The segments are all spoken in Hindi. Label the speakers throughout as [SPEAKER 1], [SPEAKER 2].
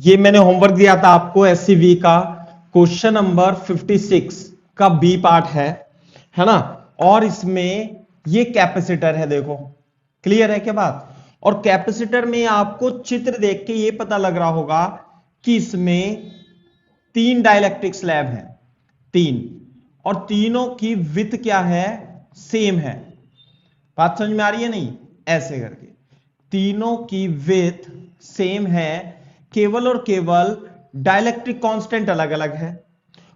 [SPEAKER 1] ये मैंने होमवर्क दिया था आपको एससीवी का, क्वेश्चन नंबर 56 का बी पार्ट है ना। और इसमें ये कैपेसिटर है, देखो क्लियर है क्या बात। और कैपेसिटर में आपको चित्र देख के ये पता लग रहा होगा कि इसमें 3 डाइलेक्ट्रिक स्लैब हैं, 3, और तीनों की विड्थ क्या है, सेम है। बात समझ में आ रही है नहीं, ऐसे करके तीनों की विड्थ सेम है, केवल और केवल डाइलेक्ट्रिक कांस्टेंट अलग अलग है।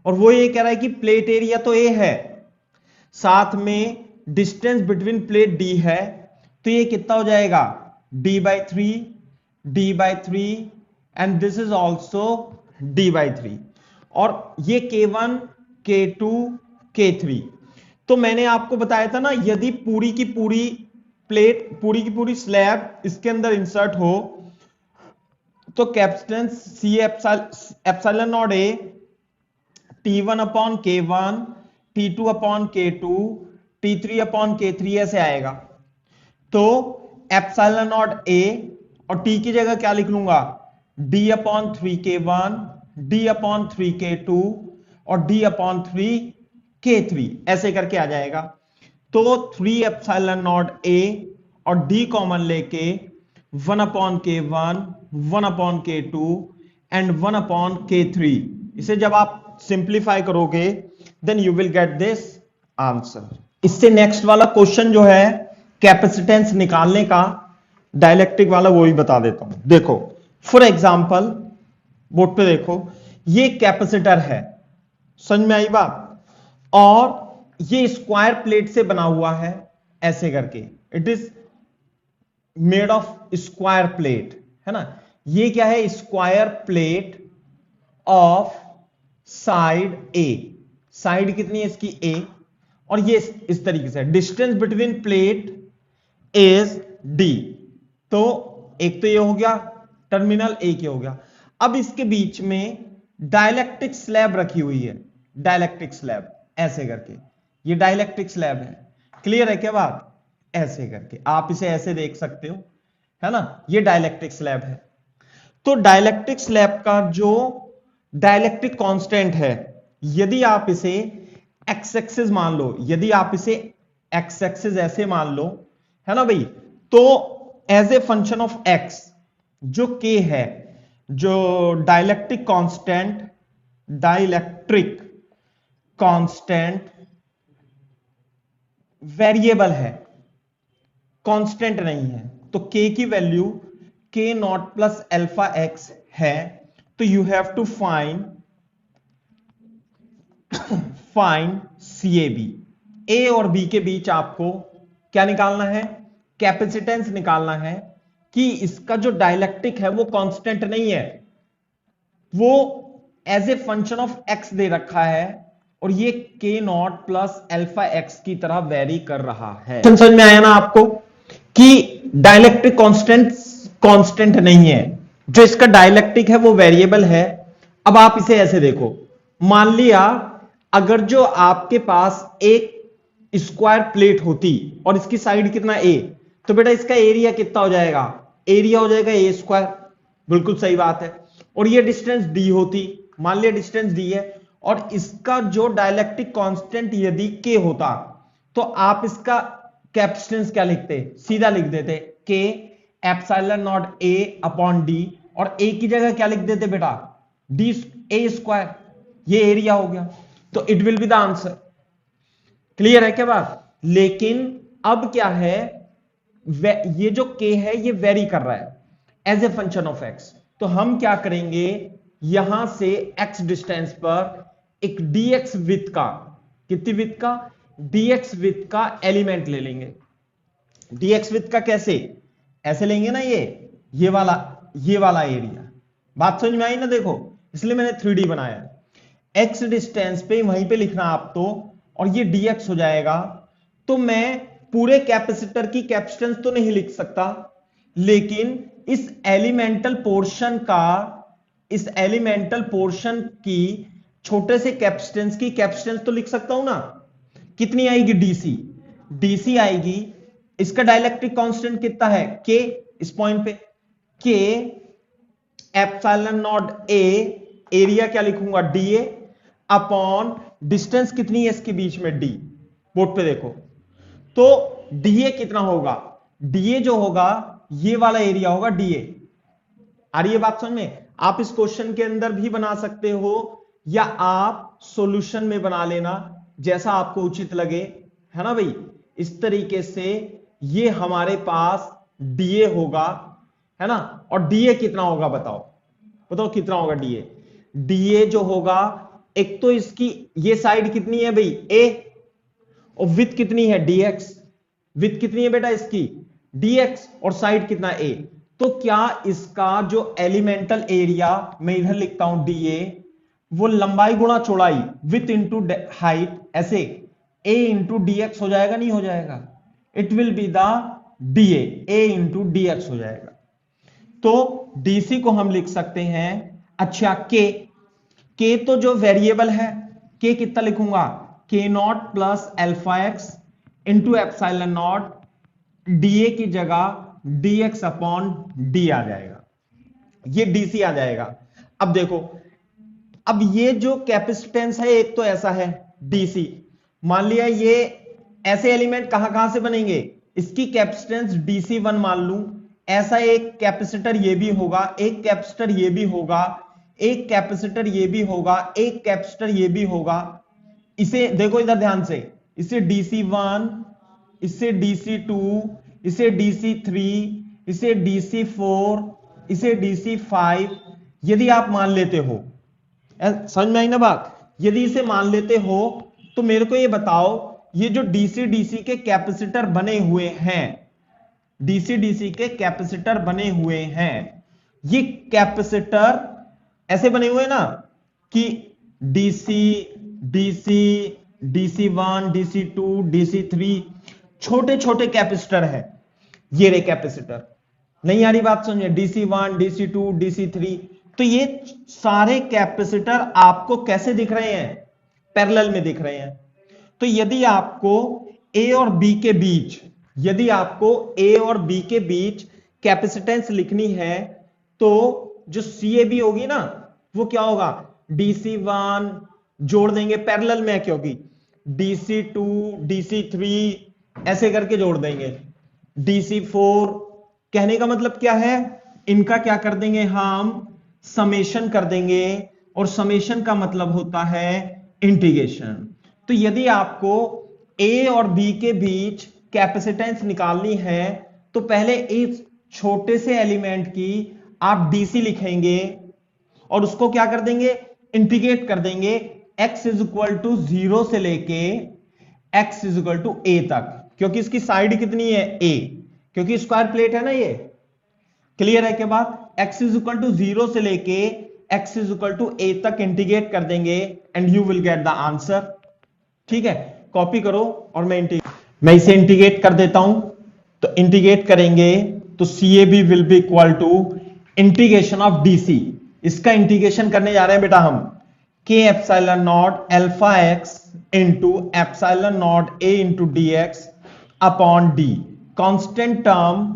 [SPEAKER 1] और वो ये कह रहा है कि प्लेट एरिया तो ए है, साथ में डिस्टेंस बिटवीन प्लेट डी है, तो ये कितना हो जाएगा, d/3 d/3 and this is also d/3। और ये K1 K2 K3। तो मैंने आपको बताया था ना, यदि पूरी की पूरी प्लेट, पूरी की पूरी स्लैब इसके अंदर इंसर्ट हो तो capacitance C epsilon naught A T1 upon K1, T2 upon K2, T3 upon K3 ऐसे आएगा। तो एप्सिलॉन नॉट ए और T की जगह क्या लिख लूंगा, D upon 3K1, D upon 3K2 और D अपॉन 3K3 ऐसे करके आ जाएगा। तो 3 एप्सिलॉन नॉट ए और D कॉमन लेके 1 upon K1, 1 upon K2 and 1 upon K3, इसे जब आप सिंप्लीफाई करोगे then you will get this answer. इससे नेक्स्ट वाला क्वेश्चन जो है कैपेसिटेंस निकालने का, डाइलेक्ट्रिक वाला, वो ही बता देता हूं। देखो फॉर एग्जांपल बोर्ड पे देखो, ये कैपेसिटर है, समझ में आई बात। और ये स्क्वायर प्लेट से बना हुआ है ऐसे करके, it is made of square plate, है ना। ये क्या है, square plate of side A, side कितनी है इसकी ए, और ये इस तरीके से distance between plate is D. तो एक तो ये हो गया, टर्मिनल ए के हो गया। अब इसके बीच में डाइलेक्ट्रिक स्लैब रखी हुई है, डाइलेक्ट्रिक स्लैब ऐसे करके, ये डाइलेक्ट्रिक स्लैब है, क्लियर है क्या बात। ऐसे करके आप इसे ऐसे देख सकते हो, है ना, ये डाइलेक्ट्रिक स्लैब है। तो डाइलेक्ट्रिक स्लैब का जो डाइलेक्ट्रिक कांस्टेंट है, यदि आप इसे एक्स एक्सिस मान लो, यदि आप इसे एक्स एक्सिस ऐसे मान लो, है ना भाई, तो as a function of x जो के है, जो डाइलेक्ट्रिक कांस्टेंट वेरिएबल है, कांस्टेंट नहीं है। तो के की वैल्यू के नॉट प्लस अल्फा एक्स है। तो you have to find CAB, A और बी के बीच आपको क्या निकालना है, कैपेसिटेंस निकालना है कि इसका जो डाइलेक्ट्रिक है वो कांस्टेंट नहीं है, वो as a function of x दे रखा है, और ये के नॉट प्लस अल्फा एक्स की तरह वेरी कर रहा है। समझ में आया ना आपको कि डाइलेक्ट्रिक कांस्टेंट नहीं है, जो इसका डाइलेक्ट्रिक है वो वेरिएबल है। अब आप इसे ऐसे देखो, मान लिया अगर जो आपके पास एक स्क्वायर प्लेट होती और इसकी साइड कितना ए, तो बेटा इसका एरिया कितना हो जाएगा, एरिया हो जाएगा ए स्क्वायर, बिल्कुल सही बात है। और ये डिस्टेंस डी होती, मान लिया डिस्टेंस डी है, और इसका जो डाइलेक्ट्रिक कांस्टेंट यदि के होता, तो आप इसका कैपेसिटेंस क्या लिखते, सीधा लिख देते के एप्सिलॉन नॉट ए अपॉन डी, और ए की जगह क्या लिख देते बेटा, डी ए स्क्वायर, ये एरिया हो गया। तो it will be the answer, clear है क्या बात। लेकिन अब क्या है, ये जो के है ये वेरी कर रहा है as a function of x. तो हम क्या करेंगे, यहां से एक्स डिस्टेंस पर एक dx विथ का, कितनी विथ का, dx विथ का एलिमेंट ले लेंगे। dx विथ का कैसे, ऐसे लेंगे ना, ये वाला एरिया। बात समझ में आई ना, देखो इसलिए मैंने 3D बनाया, x डिस्टेंस पे वहीं पे लिखना आप तो, और ये dx हो जाएगा। तो मैं पूरे कैपेसिटर की कैपेसिटेंस तो नहीं लिख सकता, लेकिन इस एलिमेंटल पोर्शन की छोटे से कैपेसिटेंस की कैपेसिटेंस तो लिख सकता हूं ना। कितनी आएगी, डीसी आएगी। इसका डाइलेक्ट्रिक कांस्टेंट कितना है, के, इस पॉइंट पे के एप्सिलॉन नॉट ए, एरिया क्या लिखूंगा डीए, अपॉन डिस्टेंस कितनी है इसके बीच में डी, बोर्ड पे देखो। तो डीए कितना होगा, डीए जो होगा ये वाला एरिया होगा डीए। आ रही है बात समझ में? आप इस क्वेश्चन के अंदर भी बना सकते हो या आप सॉल्यूशन में बना लेना, जैसा आपको उचित लगे, है ना भाई। इस तरीके से ये हमारे पास डीए होगा, है ना। और डीए कितना होगा बताओ, बताओ कितना होगा डीए। डीए जो होगा, एक तो इसकी ये साइड कितनी है भाई ए, और विथ कितनी है dx, विथ कितनी है बेटा इसकी dx, और साइड कितना a। तो क्या इसका जो एलिमेंटल एरिया मैं इधर लिखता हूं dA, वो लंबाई गुणा चौड़ाई विथ इंटू हाइट, ऐसे a इंटू dx हो जाएगा, नहीं हो जाएगा? It will be the dA, a into dx हो जाएगा। तो dc को हम लिख सकते हैं, अच्छा k तो जो वेरिएबल है, k कितना लिखूंगा, k not plus alpha x into epsilon not, DA की जगह dx अपॉन डी आ जाएगा, ये dc आ जाएगा। अब देखो, अब ये जो कैपेसिटेंस है एक तो ऐसा है dc, मान लिया ये ऐसे एलिमेंट कहां कहां से बनेंगे, इसकी कैपेसिटेंस dc1 मान लूं, ऐसा एक कैपेसिटर ये भी होगा, एक कैपेसिटर ये भी होगा, एक कैपेसिटर ये भी होगा, एक कैपेसिटर ये भी होगा। इसे देखो इधर ध्यान से, इसे dc1, इसे dc2, इसे dc3, इसे dc4, इसे dc5, यदि आप मान लेते हो, समझ में आई ना बात, यदि इसे मान लेते हो तो मेरे को ये बताओ, ये जो डीसी के कैपेसिटर बने हुए हैं, डीसी के कैपेसिटर बने हुए हैं, ये कैपेसिटर ऐसे बने हुए ना कि डीसी डीसी1 डीसी2 डीसी3, छोटे छोटे कैपेसिटर है, ये रे कैपेसिटर, नहीं आ रही बात समझिए, डीसी1 डीसी2 डीसी3। तो ये सारे कैपेसिटर आपको कैसे दिख रहे हैं, पैरेलल में दिख रहे हैं। तो यदि आपको ए और बी के बीच, यदि आपको ए और बी के बीच कैपेसिटेंस लिखनी है, तो जो CAB होगी ना, वो क्या होगा, DC1 जोड़ देंगे पैरेलल में, क्योंकि DC2 DC3 ऐसे करके जोड़ देंगे, DC4, कहने का मतलब क्या है, इनका क्या कर देंगे हम, समेशन कर देंगे, और समेशन का मतलब होता है इंटीग्रेशन। तो यदि आपको ए और बी के बीच कैपेसिटेंस निकालनी है, तो पहले इस छोटे से एलिमेंट की आप डीसी लिखेंगे और उसको क्या कर देंगे, इंटीग्रेट कर देंगे, x इज इक्वल टू 0 से लेके x is equal to a तक, क्योंकि इसकी साइड कितनी है a, क्योंकि स्क्वायर प्लेट है ना ये, क्लियर है के बाद, x इज इक्वल टू 0 से लेके x is equal to a तक इंटीग्रेट कर देंगे and you will get the answer. ठीक है, कॉपी करो और मैं इसे इंटीग्रेट कर देता हूं। तो इंटीग्रेट करेंगे तो CAB will be equal to integration of DC, इसका इंटीग्रेशन करने जा रहे हैं बेटा हम, k epsilon naught alpha x into epsilon naught a into dx upon d। Constant term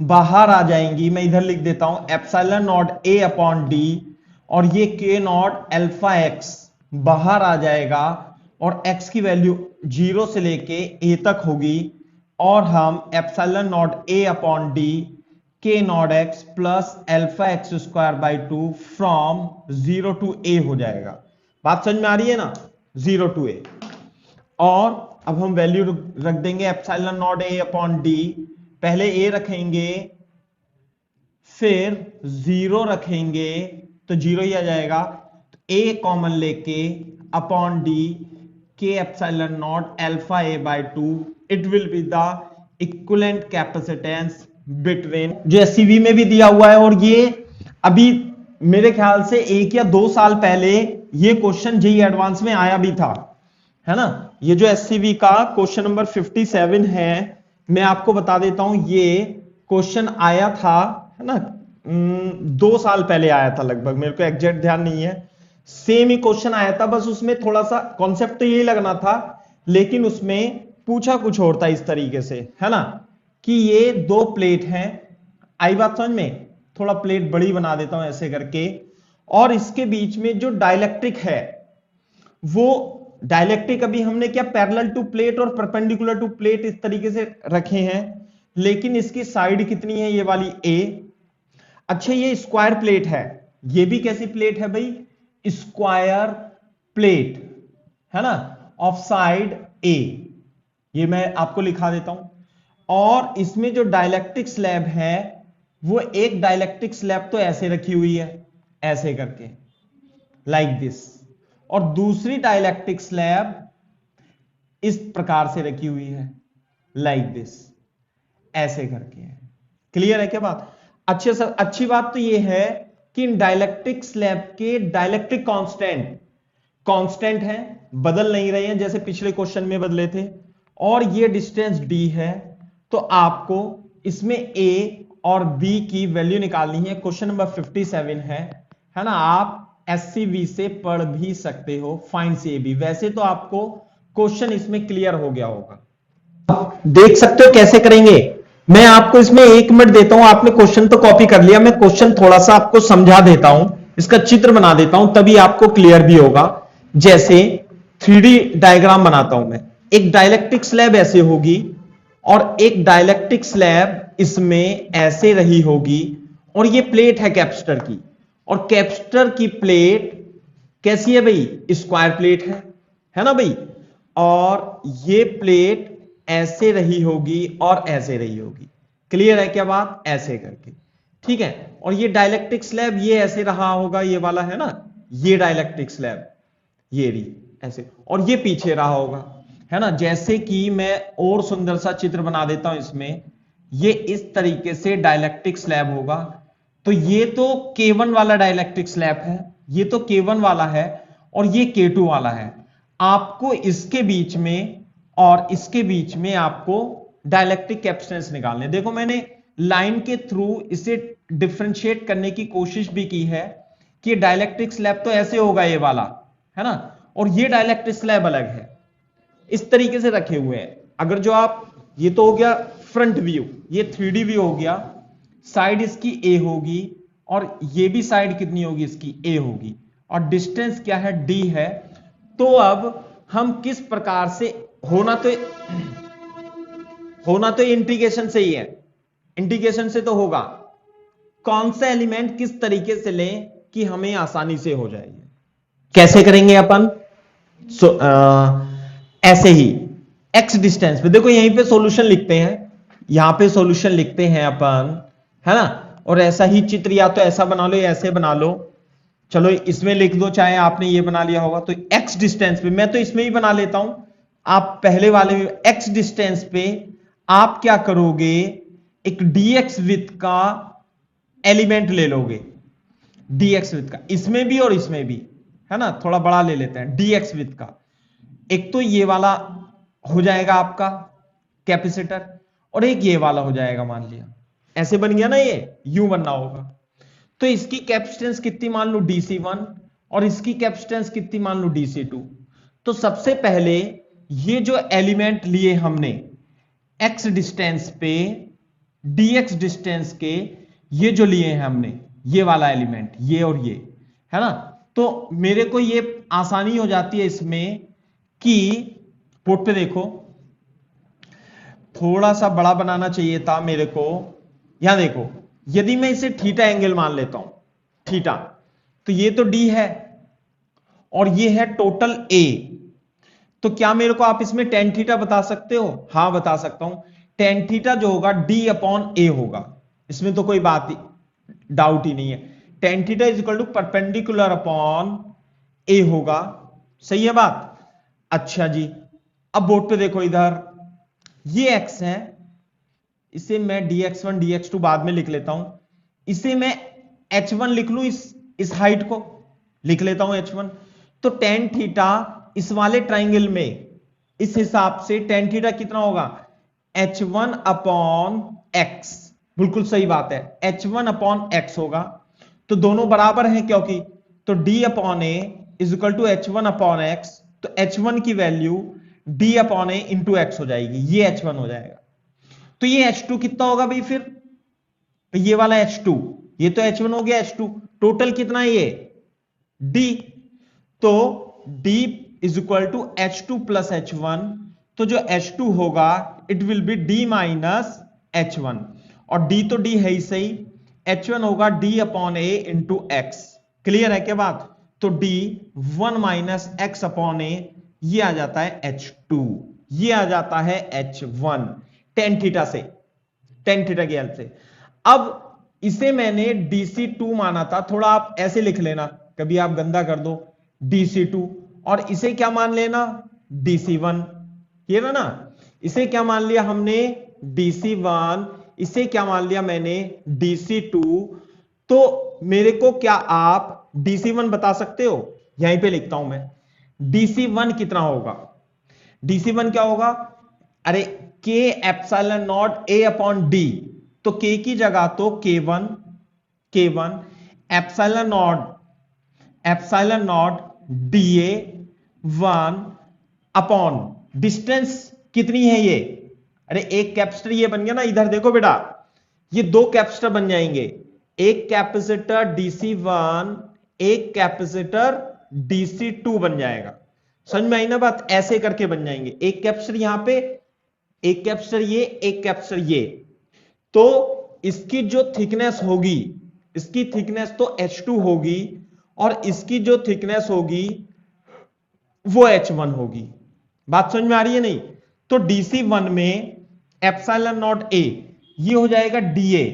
[SPEAKER 1] बाहर आ जाएंगी, मैं इधर लिख देता हूं epsilon naught a upon d, और ये k नॉट अल्फा एक्स बाहर आ जाएगा, और x की वैल्यू 0 से लेके a तक होगी, और हम epsilon naught a upon d k naught x plus alpha x square by 2 from 0 to a हो जाएगा। बात समझ में आ रही है ना, 0 टू a। और अब हम वैल्यू रख देंगे epsilon naught a upon d, पहले a रखेंगे फिर 0 रखेंगे, तो 0 ही आ जाएगा, तो a कॉमन लेके upon d k epsilon naught alpha a by 2, it will be the equivalent capacitance between, जो SCV में भी दिया हुआ है, और ये अभी मेरे ख्याल से 1 या 2 साल पहले ये क्वेश्चन JEE एडवांस में आया भी था, है ना। ये जो SCV का क्वेश्चन नंबर 57 है, मैं आपको बता देता हूं, ये क्वेश्चन आया था, है ना, 2 साल पहले आया था लगभग, मेरे को एग्जैक्ट ध्यान नहीं है, सेम ही क्वेश्चन आया था, बस उसमें थोड़ा सा कॉन्सेप्ट तो यही लगना था, लेकिन उसमें पूछा कुछ और था इस तरीके से, है ना, कि ये 2 प्लेट हैं, आई बात समझ में, थोड़ा प्लेट बड़ी बना देता हूं ऐसे करके, और इसके बीच में जो डाइलेक्ट्रिक है, वो डाइलेक्ट्रिक अभी हमने क्या पैरेलल टू प्लेट और परपेंडिकुलर टू प्लेट इस तरीके से रखे हैं, लेकिन इसकी साइड कितनी है, ये वाली ए। अच्छा ये स्क्वायर प्लेट है, ये भी कैसी प्लेट है भाई, स्क्वायर प्लेट है ना, ऑफ साइड ए, ये मैं आपको लिखा देता हूं। और इसमें जो डाइलेक्ट्रिक स्लैब है, वो एक डाइलेक्ट्रिक स्लैब तो ऐसे रखी हुई है, ऐसे करके लाइक दिस, और दूसरी डाइलेक्ट्रिक स्लैब इस प्रकार से रखी हुई है लाइक दिस, ऐसे करके। क्लियर है क्या बात? अच्छे सर, अच्छी बात तो यह है कि इन डाइलेक्ट्रिक स्लैब के डाइलेक्ट्रिक कांस्टेंट है, बदल नहीं रहे हैं जैसे पिछले क्वेश्चन में बदले थे, और ये डिस्टेंस डी है। तो आपको इसमें ए और बी की वैल्यू निकालनी है। क्वेश्चन नंबर 57 है ना। आप एससीवी से पढ़ भी सकते हो, फाइंड सीएबी। वैसे तो आपको क्वेश्चन इसमें क्लियर हो गया होगा, देख सकते हो कैसे करेंगे। मैं आपको इसमें 1 मिनट देता हूं, आपने क्वेश्चन तो कॉपी कर लिया, मैं क्वेश्चन थोड़ा सा आपको समझा देता हूं, इसका चित्र बना देता हूं, तभी आपको क्लियर भी होगा। जैसे 3D डायग्राम बनाता हूं मैं, एक डाइलेक्ट्रिक स्लैब ऐसे होगी और एक डाइलेक्ट्रिक स्लैब इसमें ऐसे रही होगी, और ये प्लेट है कैपेसिटर की, और कैपेसिटर की प्लेट कैसी है भाई, स्क्वायर प्लेट है ना भाई, और ये प्लेट ऐसे रही होगी और ऐसे रही होगी। क्लियर है क्या बात, ऐसे करके, ठीक है। और ये डाइलेक्ट्रिक स्लैब ये ऐसे रहा होगा, ये वाला है ना, ये डाइलेक्ट्रिक स्लैब ये भी ऐसे, और ये पीछे रहा होगा, है ना। जैसे कि मैं और सुंदर सा चित्र बना देता हूं इसमें, ये इस तरीके से डाइलेक्ट्रिक स्लैब होगा। तो ये तो K1 वाला डाइलेक्ट्रिक स्लैब है, ये तो K1 वाला है, और ये K2 वाला है। आपको इसके बीच में और इसके बीच में आपको डाइलेक्ट्रिक कैपेसिटेंस निकालने। देखो मैंने लाइन के थ्रू इसे डिफरेंशिएट करने की कोशिश भी की है कि ये डाइलेक्ट्रिक स्लैब तो ऐसे होगा, ये वाला है ना, और ये डाइलेक्ट्रिक स्लैब अलग है, इस तरीके से रखे हुए हैं। अगर जो आप, ये तो हो गया फ्रंट व्यू, ये 3D व्यू हो गया, साइड इसकी ए होगी, और ये भी साइड कितनी होगी इसकी, ए होगी, और डिस्टेंस क्या है, डी है। तो अब हम किस प्रकार से, होना तो इंटीग्रेशन से ही है, इंटीग्रेशन से तो होगा, कौन सा एलिमेंट किस तरीके से लें कि हमें आसानी से हो जाए। कैसे करेंगे अपन, ऐसे ही x डिस्टेंस पे, देखो यहीं पे सॉल्यूशन लिखते हैं, यहां पे सॉल्यूशन लिखते हैं अपन, है ना। और ऐसा ही चित्र या तो ऐसा बना लो या ऐसे बना लो, चलो इसमें लिख दो, चाहे आपने ये बना लिया होगा। तो x डिस्टेंस पे, मैं तो इसमें ही बना लेता हूं, आप पहले वाले में x डिस्टेंस पे आप क्या करोगे, एक dx विथ का एलिमेंट ले लोगे, dx विथ का, इसमें भी और इसमें भी, है ना। थोड़ा बड़ा ले लेते हैं, dx विथ का, एक तो ये वाला हो जाएगा आपका कैपेसिटर, और एक ये वाला हो जाएगा, मान लिया ऐसे बन गया ना, ये यूं बनना होगा। तो इसकी कैपेसिटेंस कितनी मान लो, DC1, और इसकी कैपेसिटेंस कितनी मान लो, DC2। तो सबसे पहले ये जो एलिमेंट लिए हमने x डिस्टेंस पे, dx डिस्टेंस के, ये जो लिए हैं हमने, ये वाला एलिमेंट, ये और ये, है ना। तो मेरे को ये आसानी हो जाती है इसमें कि बोर्ड पे देखो, थोड़ा सा बड़ा बनाना चाहिए था मेरे को। यहां देखो, यदि मैं इसे थीटा एंगल मान लेता हूं, थीटा, तो ये तो डी है और ये है टोटल ए, तो क्या मेरे को आप इसमें टेन थीटा बता सकते हो? हां बता सकता हूं। टेन थीटा जो होगा डी अपॉन ए होगा, इसमें तो कोई बात ही, डाउट ही नहीं है। Tan theta is equal to perpendicular upon a होगा, सही है बात। अच्छा जी, अब बोर्ड पे देखो, इधर ये x है, इसे मैं dx1 dx2 बाद में लिख लेता हूं, इसे मैं h1 लिख लूं, इस हाइट को लिख लेता हूं h1। तो टेन थीटा इस वाले ट्राइंगल में, इस हिसाब से टेन थीटा कितना होगा, h1 अपॉन x, बिल्कुल सही बात है, h1 अपॉन x होगा। तो दोनों बराबर हैं क्योंकि, तो d upon A is equal to h1 upon x, तो h1 की value d upon A into x हो जाएगी, ये h1 हो जाएगा। तो ये h2 कितना होगा भाई फिर, ये वाला h2 ये तो H1 हो गया, H2 टोटल कितना है ये D, तो D is equal to H2 plus H1, तो जो H2 होगा it will be D minus H1, और D तो D है ही सही, H1 होगा D upon A into x. Clear है क्या बात? तो D 1 माइनस एक्स अपॉन ए, ये आ जाता है H2, ये आ जाता है H1 टेन थीटा से, टेन थीटा की हेल्प से। अब इसे मैंने DC2 माना था, थोड़ा आप ऐसे लिख लेना, कभी आप गंदा कर दो DC2, और इसे क्या मान लेना DC1, ये ना, इसे क्या मान लिया हमने DC1, इसे क्या मान लिया मैंने DC2। तो मेरे को क्या आप DC1 बता सकते हो? यहीं पे लिखता हूं मैं, DC1 कितना होगा? DC1 क्या होगा? अरे K epsilon naught A upon D, तो K की जगह तो K1 epsilon not DA 1 upon distance कितनी है ये? अरे एक कैपेसिटर ये बन गया ना, इधर देखो बेटा, ये दो कैपेसिटर बन जाएंगे, एक कैपेसिटर DC1, एक कैपेसिटर DC2 बन जाएगा। समझ में आई ना बात? ऐसे करके बन जाएंगे, एक कैपेसिटर यहां पे, एक कैपेसिटर ये, एक कैपेसिटर ये। तो इसकी जो थिकनेस होगी, इसकी थिकनेस तो H2 होगी, और इसकी जो थिकनेस होगी वो H1 होगी। बात समझ में आ रही है नहीं? तो DC1 में एप्सिलॉन नॉट A ये हो जाएगा DA।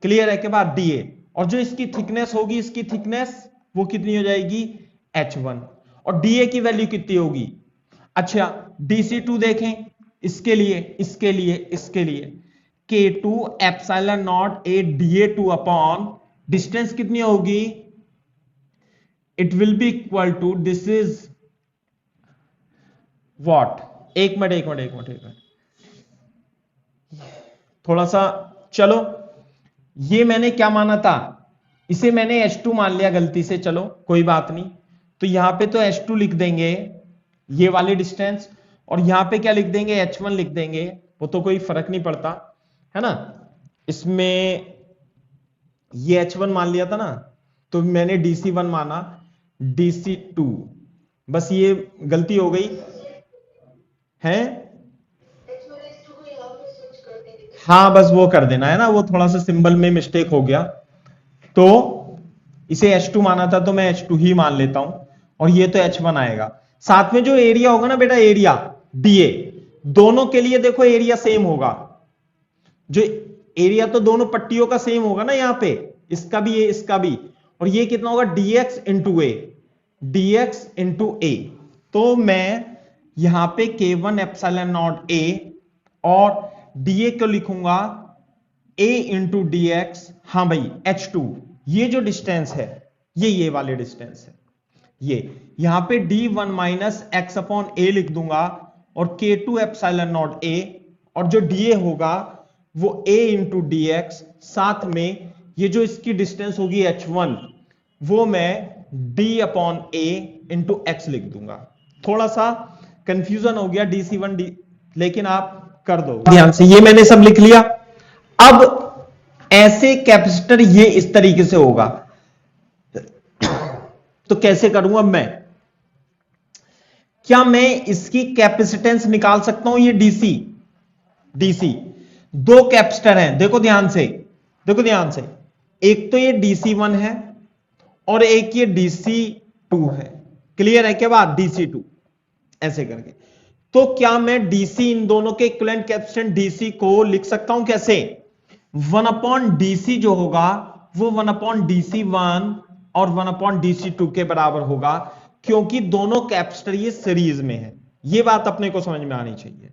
[SPEAKER 1] क्लियर है के बाद DA, और जो इसकी थिकनेस होगी, इसकी थिकनेस वो कितनी हो जाएगी H1, और DA की वैल्यू कितनी होगी? अच्छा DC2 देखें, इसके लिए इसके लिए इसके लिए K2 epsilon naught A DA2 upon distance कितनी होगी? It will be equal to, this is what, एक मिनट थोड़ा सा, चलो ये मैंने क्या माना था, इसे मैंने H2 मान लिया गलती से, चलो कोई बात नहीं। तो यहां पे तो H2 लिख देंगे ये वाली डिस्टेंस, और यहां पे क्या लिख देंगे H1 लिख देंगे, वो तो कोई फर्क नहीं पड़ता है ना। इसमें ये H1 मान लिया था ना, तो मैंने DC1 माना DC2, बस ये गलती हो गई है। हाँ बस वो कर देना है ना, वो थोड़ा सा सिंबल में मिस्टेक हो गया, तो इसे H2 माना था तो मैं H2 ही मान लेता हूं, और ये तो H1 आएगा। साथ में जो एरिया होगा ना बेटा, एरिया DA, दोनों के लिए देखो एरिया सेम होगा, जो एरिया तो दोनों पट्टियों का सेम होगा ना, यहां पे इसका भी इसका भी, और ये कितना होगा DX इंटू ए, DX इंटू ए। तो मैं यहां पे K1 एप्सिलॉन नॉट A और DA को लिखूंगा A इंटू DX, हाँ भाई H2, ये जो डिस्टेंस है ये वाले डिस्टेंस है, ये यहां पे D1 minus x upon A लिख दूंगा, और K2 एप्सिलॉन नॉट A, और जो DA होगा वो A इंटू DX, साथ में ये जो इसकी डिस्टेंस होगी H1, वो मैं D upon A into x लिख दूंगा। थोड़ा सा कंफ्यूजन हो गया DC1 लेकिन आप कर दो ध्यान से, ये मैंने सब लिख लिया। अब ऐसे कैपेसिटर ये इस तरीके से होगा, तो कैसे करूंगा मैं? क्या मैं इसकी कैपेसिटेंस निकाल सकता हूं? ये DC दो कैपेसिटर हैं, देखो ध्यान से, देखो ध्यान से, एक तो ये DC1 है और एक ये DC2 है। क्लियर है क्या बात? DC2 ऐसे करके, तो क्या मैं DC, इन दोनों के इक्विवेलेंट कैपेसिटेंस DC को लिख सकता हूं कैसे? 1 अपॉन DC जो होगा वो 1 अपॉन DC1 और 1 अपॉन DC2 के बराबर होगा, क्योंकि दोनों कैपेसिटर ये सीरीज में है। ये बात अपने को समझ में आनी चाहिए।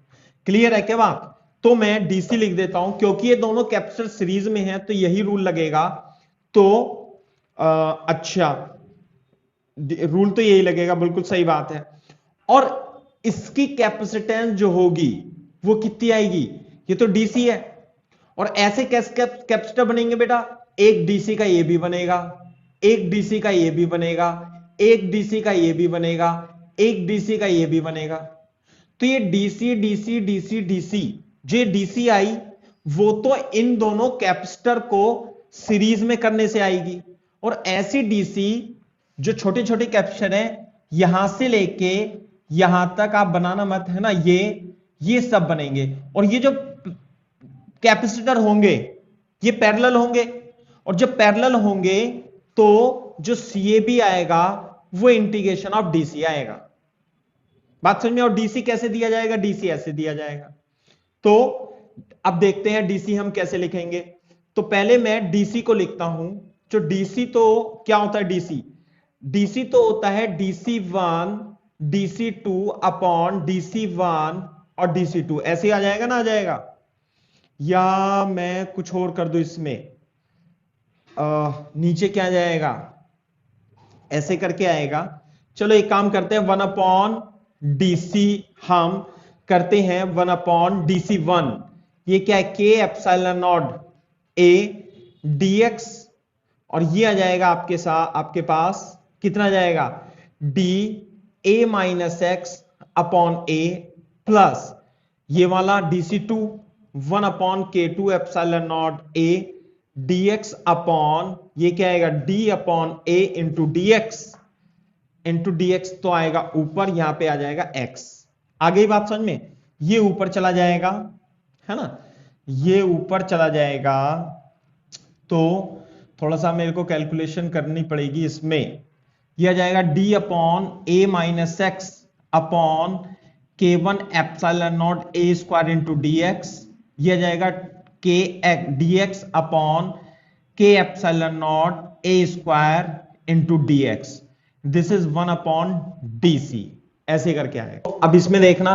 [SPEAKER 1] क्लियर है क्या बात? तो मैं DC लिख देता हूं, क्योंकि ये दोनों कैपेसिटर सीरीज में है तो यही रूल लगेगा। तो अच्छा, रूल तो यही लगेगा, बिल्कुल सही बात है। और इसकी कैपेसिटेंस जो होगी वो कितनी आएगी? ये तो DC है, और ऐसे कैसे कैपेसिटर बनेंगे बेटा? एक DC का ये भी बनेगा, एक DC का ये भी बनेगा, एक DC का ये भी बनेगा, एक DC का ये भी बनेगा। तो ये DC DC DC DC, जो DC आई वो तो इन दोनों कैपेसिटर को सीरीज में करने से आएगी। और ऐसी डीसी जो छोटे छोटे कैपेसिटर है यहां से लेके यहां तक आप बनाना मत, है ना, ये सब बनेंगे। और ये जो कैपेसिटर होंगे ये पैरेलल होंगे, और जब पैरेलल होंगे तो जो सीएबी आएगा वो इंटीग्रेशन ऑफ डीसी आएगा। बात समझ में? और डीसी कैसे दिया जाएगा? डीसी ऐसे दिया जाएगा। तो अब देखते हैं डीसी हम कैसे लिखेंगे। तो पहले मैं डीसी को लिखता हूं। जो डीसी तो क्या होता है? डीसी तो होता है DC1 DC2 अपॉन DC1 और DC2। ऐसे आ जाएगा ना? आ जाएगा। या मैं कुछ और कर दूं इसमें, नीचे क्या जाएगा? ऐसे करके आएगा। चलो एक काम करते हैं, 1 अपॉन डीसी हम करते हैं 1 अपॉन DC1। ये क्या है? के एप्सिलॉन नॉट ए dx, और ये आ जाएगा आपके साथ, आपके पास कितना जाएगा? D A minus x upon A plus ये वाला DC2 1 upon K2 epsilon naught ए dx अपॉन ये क्या आएगा? d upon a into dx तो आएगा ऊपर, यहां पे आ जाएगा x। आ गई बात समझ में? ये ऊपर चला जाएगा, है ना, ये ऊपर चला जाएगा। तो थोड़ा सा मेरे को कैलकुलेशन करनी पड़ेगी इसमें। यह आ जाएगा d upon a minus x upon K1 epsilon naught a square into dx। यह आ जाएगा k dx upon k epsilon naught a square into dx। This is 1 upon dc। ऐसे करके आएगा। अब इसमें देखना,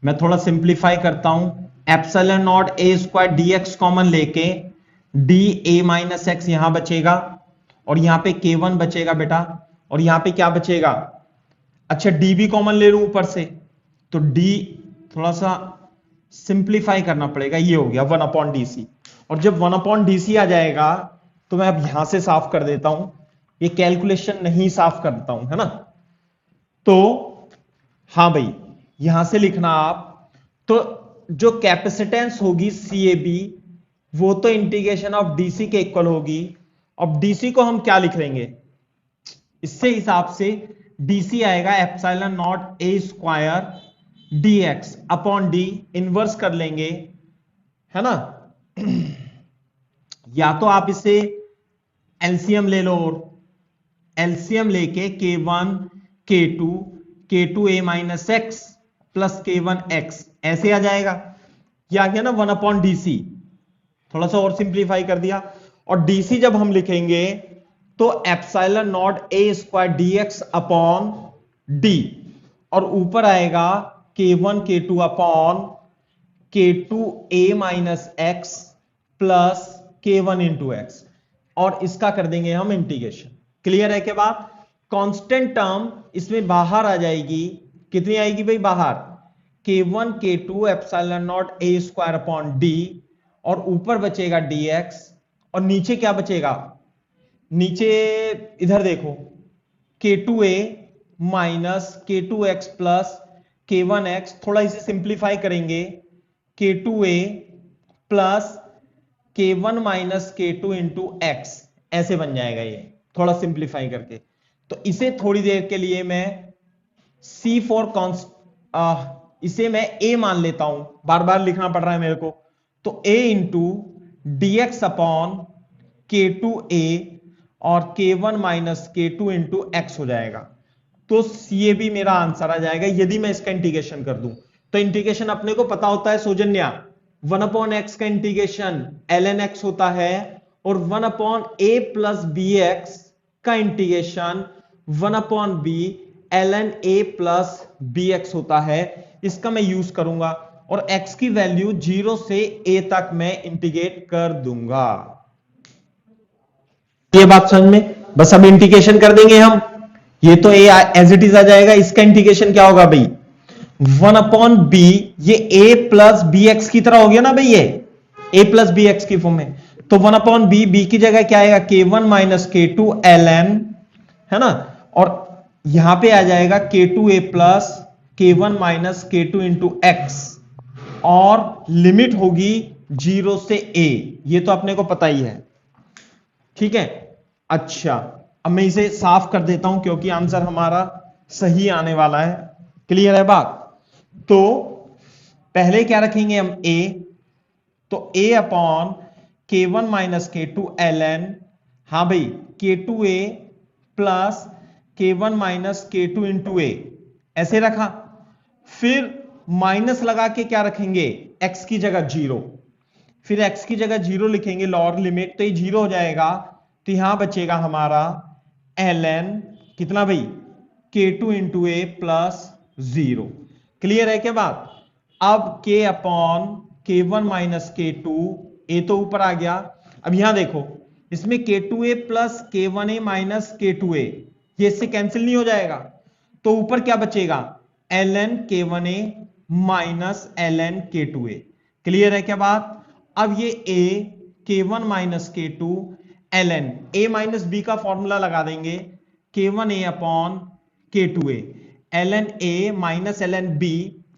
[SPEAKER 1] मैं थोड़ा सिंप्लीफाई करता हूं। Epsilon naught a square dx common लेके डी ए माइनस एक्स यहां बचेगा, और यहां पे K1 बचेगा बेटा, और यहां पे क्या बचेगा? अच्छा डी भी कॉमन ले लूं ऊपर से, तो डी थोड़ा सा सिंप्लीफाई करना पड़ेगा। ये हो गया 1 अपॉन डीसी। और जब 1 अपॉन डीसी आ जाएगा तो मैं अब यहां से साफ कर देता हूं, ये कैलकुलेशन नहीं साफ करता हूं, है ना। तो हाँ भाई, यहां से लिखना आप। तो जो कैपेसिटेंस होगी सीएबी वो तो इंटीग्रेशन ऑफ डीसी के इक्वल होगी। अब डीसी को हम क्या लिख लेंगे? इससे हिसाब से डीसी आएगा epsilon naught A square dx upon D, inverse कर लेंगे, है ना। या तो आप इसे एलसीएम ले लो, और एलसीएम लेके K1 K2 a minus X plus K1 x ऐसे आ जाएगा। यह आ गया ना 1 अपॉन डीसी। थोड़ा सा और सिंप्लीफाई कर दिया। और डीसी जब हम लिखेंगे तो epsilon naught A square dx upon D, और ऊपर आएगा K1 K2 upon K2 a minus X plus K1 into X, और इसका कर देंगे हम इंटीग्रेशन। क्लियर है के बात? कांस्टेंट टर्म इसमें बाहर आ जाएगी। कितनी आएगी भाई बाहर? K1 K2 epsilon naught a square upon D, और ऊपर बचेगा dx, और नीचे क्या बचेगा? नीचे इधर देखो, K2a minus K2x plus K1x। थोड़ा इसे सिंप्लीफाई करेंगे, K2a plus K1 minus K2 into x ऐसे बन जाएगा ये, थोड़ा सिंप्लीफाई करके। तो इसे थोड़ी देर के लिए मैं C4 इसे मैं a मान लेता हूं, बार बार लिखना पड़ रहा है मेरे को। तो a into dx upon K2a और K1 minus K2 into x हो जाएगा। तो CAB मेरा आंसर आ जाएगा यदि मैं इसका इंटीग्रेशन कर दूं। तो इंटीग्रेशन अपने को पता होता है सौजन्या, 1 अपॉन एक्स का इंटीग्रेशन ln x होता है, और 1 upon a plus B x का integration 1 upon B ln a plus B x होता है। इसका मैं यूज करूंगा, और x की वैल्यू 0 से a तक मैं इंटीग्रेट कर दूंगा। ये बात समझ में? बस अब इंटीग्रेशन कर देंगे हम। ये तो a एज इट इज आ जाएगा। इसका इंटीग्रेशन क्या होगा भाई? 1 अपॉन बी, ये a प्लस बी एक्स की तरह हो गया ना भाई, ये a प्लस बी एक्स की फॉर्म में। तो 1 अपॉन बी, बी की जगह क्या आएगा? K1 माइनस K2 ln, है ना, और यहां पे आ जाएगा K2a plus K1 minus K2 into X, और लिमिट होगी 0 से a। ये तो अपने को पता ही है। ठीक है। अच्छा, अब मैं इसे साफ कर देता हूं क्योंकि आंसर हमारा सही आने वाला है। क्लियर है बात? तो पहले क्या रखेंगे हम, a, तो a अपॉन k1 माइनस के टू एल एन, हाँ भाई k2a प्लस k1 माइनस के टू इंटू ए, ऐसे रखा। फिर माइनस लगा के क्या रखेंगे, x की जगह 0, फिर x की जगह 0 लिखेंगे लोअर लिमिट, तो ये 0 हो जाएगा, तो यहां बचेगा हमारा ln कितना भाई, k2 इंटू ए प्लस 0। क्लियर है क्या बात? अब k upon k1 minus k2, ए तो ऊपर आ गया। अब यहां देखो, इसमें k2a plus k1a minus k2a, ये इससे कैंसिल नहीं हो जाएगा, तो ऊपर क्या बचेगा, ln k1a minus ln k2a। Clear है क्या बात? अब ये a k1 minus k2 ln a minus b का फॉर्मूला लगा देंगे, k1a upon k2a, ln a minus ln b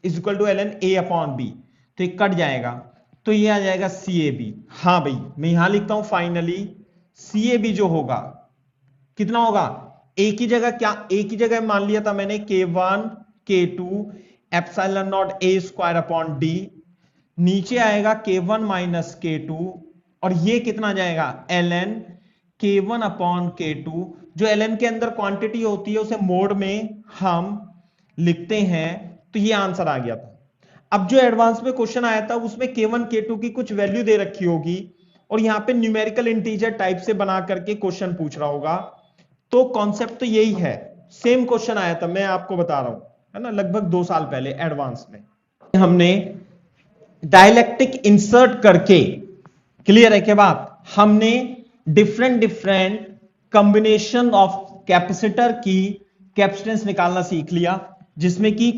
[SPEAKER 1] is equal to ln a upon b, तो ये कट जाएगा, तो ये आ जाएगा CAB। हाँ भाई, मैं यहां लिखता हूं फाइनली CAB जो होगा कितना होगा, a की जगह क्या, a की जगह मान लिया था मैंने k1 k2 epsilon naught a square upon d, नीचे आएगा k1 माइनस k2, और ये कितना जाएगा ln k1 अपॉन k2, जो ln के अंदर क्वांटिटी होती है उसे मोड में हम लिखते हैं, तो ये आंसर आ गया था। अब जो एडवांस में क्वेश्चन आया था उसमें k1 k2 की कुछ वैल्यू दे रखी होगी, और यहां पे न्यूमेरिकल इंटीजर टाइप से बना करके क्वेश्चन पूछ रहा होगा, तो कॉन्सेप्ट तो यही है। सेम क्वेश्चन आया था, मैं आपको बता रहा हूं, है ना, लगभग 2 साल पहले एडवांस में हमने डायलेक्ट्रिक इंसर्ट करके, क्लियर है क्या बात, हमने different different combination of capacitor की कैपेसिटेंस निकालना सीख लिया, जिसमें कि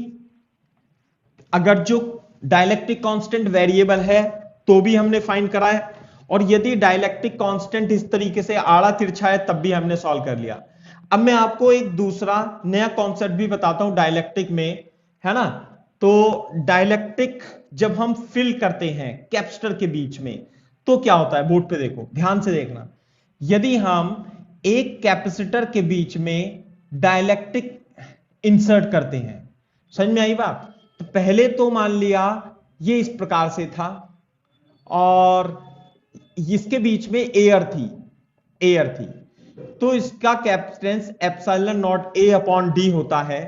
[SPEAKER 1] अगर जो डायलेक्ट्रिक कांस्टेंट वेरिएबल है तो भी हमने फाइंड करा है, और यदि डायलेक्ट्रिक कांस्टेंट इस तरीके से आड़ा तिरछा है तब भी हमने सॉल्व कर लिया। अब मैं आपको एक दूसरा नया कॉन्सेप्ट भी बताता हूं डायलेक्ट्रिक में, है ना। तो डायलेक्ट्रिक जब हम फिल करते हैं कैपेसिटर के बीच में तो क्या होता है, बोर्ड पे देखो, ध्यान से देखना। यदि हम एक कैपेसिटर के बीच में डायलेक्ट्रिक इंसर्ट करते हैं, समझ में आई बात? तो पहले तो मान लिया ये इस प्रकार से था, और इसके बीच में एयर थी, तो इसका कैपेसिटेंस एप्सिलॉन नॉट ए अपॉन डी होता है,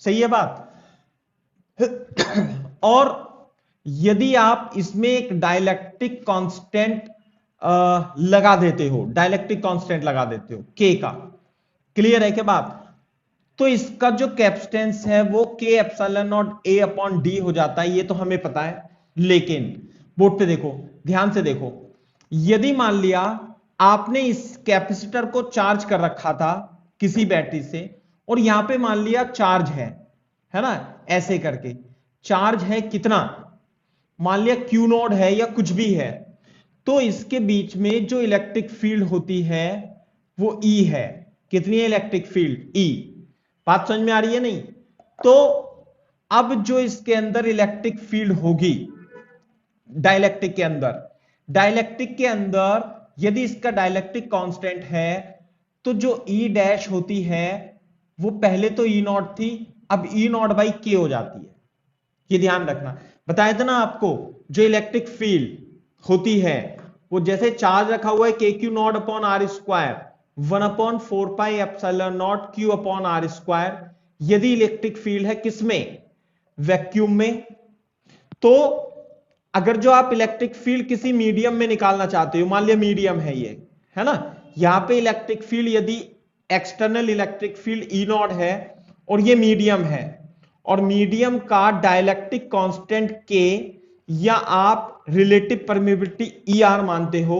[SPEAKER 1] सही है बात? और यदि आप इसमें एक डायलेक्ट्रिक कांस्टेंट लगा देते हो, डायलेक्ट्रिक कांस्टेंट लगा देते हो के का, क्लियर है क्या बात, तो इसका जो कैपेसिटेंस है वो के एप्सिलॉन नॉट ए अपॉन डी हो जाता है, ये तो हमें पता है। लेकिन बोर्ड पे देखो, ध्यान से देखो, यदि मान लिया आपने इस कैपेसिटर को चार्ज कर रखा था किसी बैटरी से, और यहां पे मान लिया चार्ज है ना, ऐसे करके चार्ज है कितना, मान लिया क्यू नोड है या कुछ भी है, तो इसके बीच में जो इलेक्ट्रिक फील्ड होती है वो ई है। कितनी है इलेक्ट्रिक फील्ड, ई। बात समझ में आ रही है नहीं? तो अब जो इसके अंदर इलेक्ट्रिक फील्ड होगी डाइलेक्ट्रिक के अंदर यदि इसका डाइलेक्ट्रिक कांस्टेंट है, तो जो ई डैश होती है वो पहले तो ई नॉट थी, अब ई नॉट बाई के हो जाती है। ये ध्यान रखना, बताया था ना आपको, जो इलेक्ट्रिक फील्ड होती है वो जैसे चार्ज रखा हुआ है K Q naught upon R square 1/4 pi epsilon naught Q upon R square, यदि इलेक्ट्रिक फील्ड है किसमें, वैक्यूम में, तो अगर जो आप इलेक्ट्रिक फील्ड किसी मीडियम में निकालना चाहते हो, मान लिया मीडियम है ये, है ना, यहां पे इलेक्ट्रिक फील्ड यदि external electric field E not है और ये मीडियम है, और मीडियम का डाइलेक्ट्रिक कांस्टेंट के या आप रिलेटिव परमिबिलिटी ई आर मानते हो,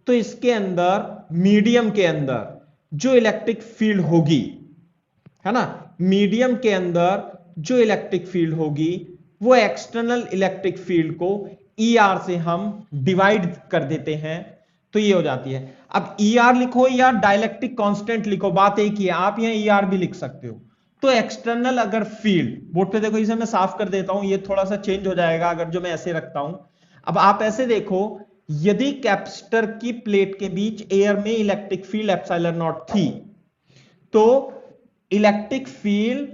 [SPEAKER 1] तो इसके अंदर मीडियम के अंदर जो इलेक्ट्रिक फील्ड होगी, है ना, मीडियम के अंदर जो इलेक्ट्रिक फील्ड होगी वो एक्सटर्नल इलेक्ट्रिक फील्ड को ई आर से हम डिवाइड कर देते हैं, तो ये हो जाती है। अब ई आर लिखो या डाइलेक्ट्रिक कांस्टेंट लिखो, बात एक ही है, आप यहां ई आर भी लिख सकते हो। तो एक्सटर्नल अगर फील्ड, बोर्ड पे देखो, इसे मैं साफ कर देता हूं, ये थोड़ा सा चेंज हो जाएगा अगर जो मैं ऐसे रखता हूं। अब आप ऐसे देखो, यदि कैपेसिटर की प्लेट के बीच एयर में इलेक्ट्रिक फील्ड एप्सिलॉन नॉट थी, तो इलेक्ट्रिक फील्ड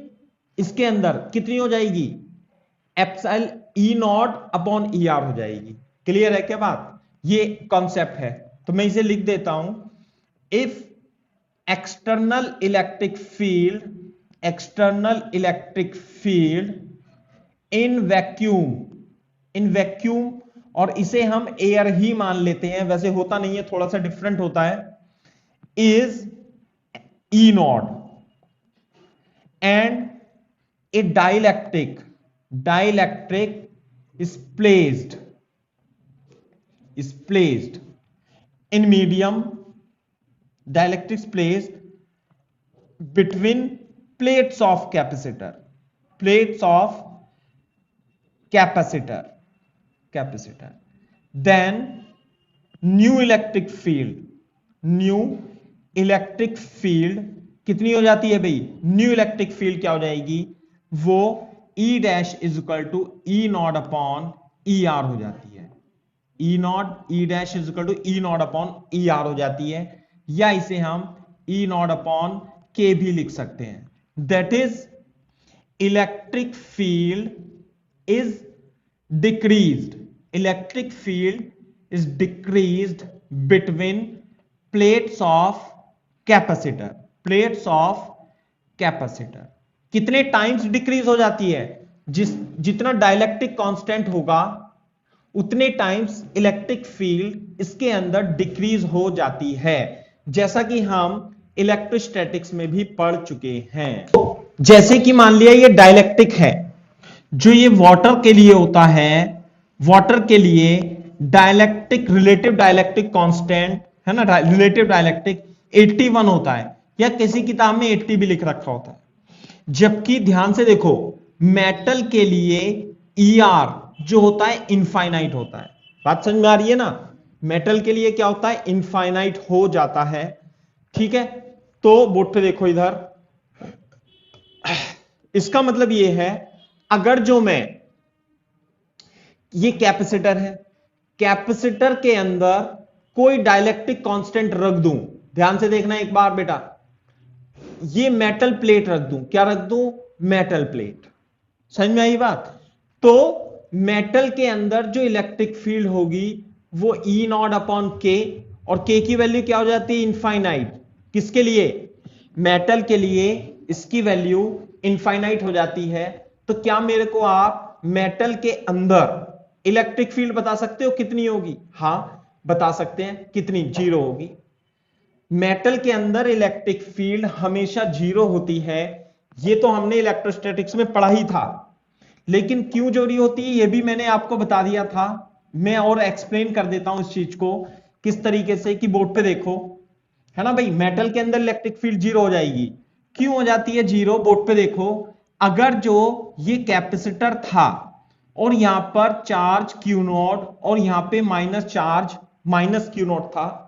[SPEAKER 1] इसके अंदर कितनी हो जाएगी? एप्सिलॉन ई नॉट अपॉन ई आर हो जाएगी। क्लियर है क्या बात? ये कॉन्सेप्ट है, तो मैं इसे लिख देता हूं। If external electric field in vacuum, और इसे हम एयर ही मान लेते हैं, वैसे होता नहीं है, थोड़ा सा डिफरेंट होता है, is E not, and A dielectric is placed in medium, dielectric is placed between plates of capacitor, then new electric field कितनी हो जाती है भाई? न्यू इलेक्ट्रिक फील्ड क्या हो जाएगी? वो E dash is equal to E naught upon E R हो जाती है। E dash is equal to E naught upon E R हो जाती है, या इसे हम ई नॉट अपॉन के भी लिख सकते हैं। That is electric field is decreased between plates of capacitor. कितने टाइम्स डिक्रीज हो जाती है? जितना डाइलेक्ट्रिक कांस्टेंट होगा उतने टाइम्स इलेक्ट्रिक फील्ड इसके अंदर डिक्रीज हो जाती है, जैसा कि हम इलेक्ट्रोस्टैटिक्स में भी पढ़ चुके हैं। जैसे कि मान लिया ये डाइलेक्ट्रिक है, जो ये वाटर के लिए होता है, वाटर के लिए रिलेटिव डाइलेक्ट्रिक कांस्टेंट है ना, रिलेटिव डाइलेक्ट्रिक 81 होता है, या किसी किताब में 80 भी लिख रखा होता है। जबकि ध्यान से देखो, मेटल के लिए ER जो होता है इनफाइनाइट होता है। बात समझ में आ रही है ना? मेटल के लिए क्या होता है? इनफाइनाइट हो जाता है। ठीक है, तो बोर्ड पे देखो इधर, इसका मतलब ये है, अगर जो मैं ये कैपेसिटर है, कैपेसिटर के अंदर कोई डाइलेक्ट्रिक कांस्टेंट रख दूं, ध्यान से देखना एक बार बेटा, ये मेटल प्लेट रख दूं, क्या रख दूं? Metal plate. समझ में आई बात? तो मेटल के अंदर जो इलेक्ट्रिक फील्ड होगी वो ई नॉट अपॉन के, और के की वैल्यू क्या हो जाती है? इनफाइनाइट। किसके लिए? मेटल के लिए इसकी वैल्यू इनफाइनाइट हो जाती है। तो क्या मेरे को आप मेटल के अंदर इलेक्ट्रिक फील्ड बता सकते हो कितनी होगी? हां बता सकते हैं। कितनी? 0 होगी। मेटल के अंदर इलेक्ट्रिक फील्ड हमेशा 0 होती है, ये तो हमने इलेक्ट्रोस्टैटिक्स में पढ़ा ही था, लेकिन क्यों जरूरी होती है ये भी मैंने आपको बता दिया था। मैं और एक्सप्लेन कर देता हूं इस चीज को किस तरीके से, कि बोर्ड पे देखो, है ना भाई, मेटल के अंदर इलेक्ट्रिक फील्ड 0 हो जाएगी। क्यों हो जाती है 0? बोर्ड पे देखो, अगर जो ये कैपेसिटर था और यहां पर चार्ज Q नॉट और यहां पे minus charge minus Q not था,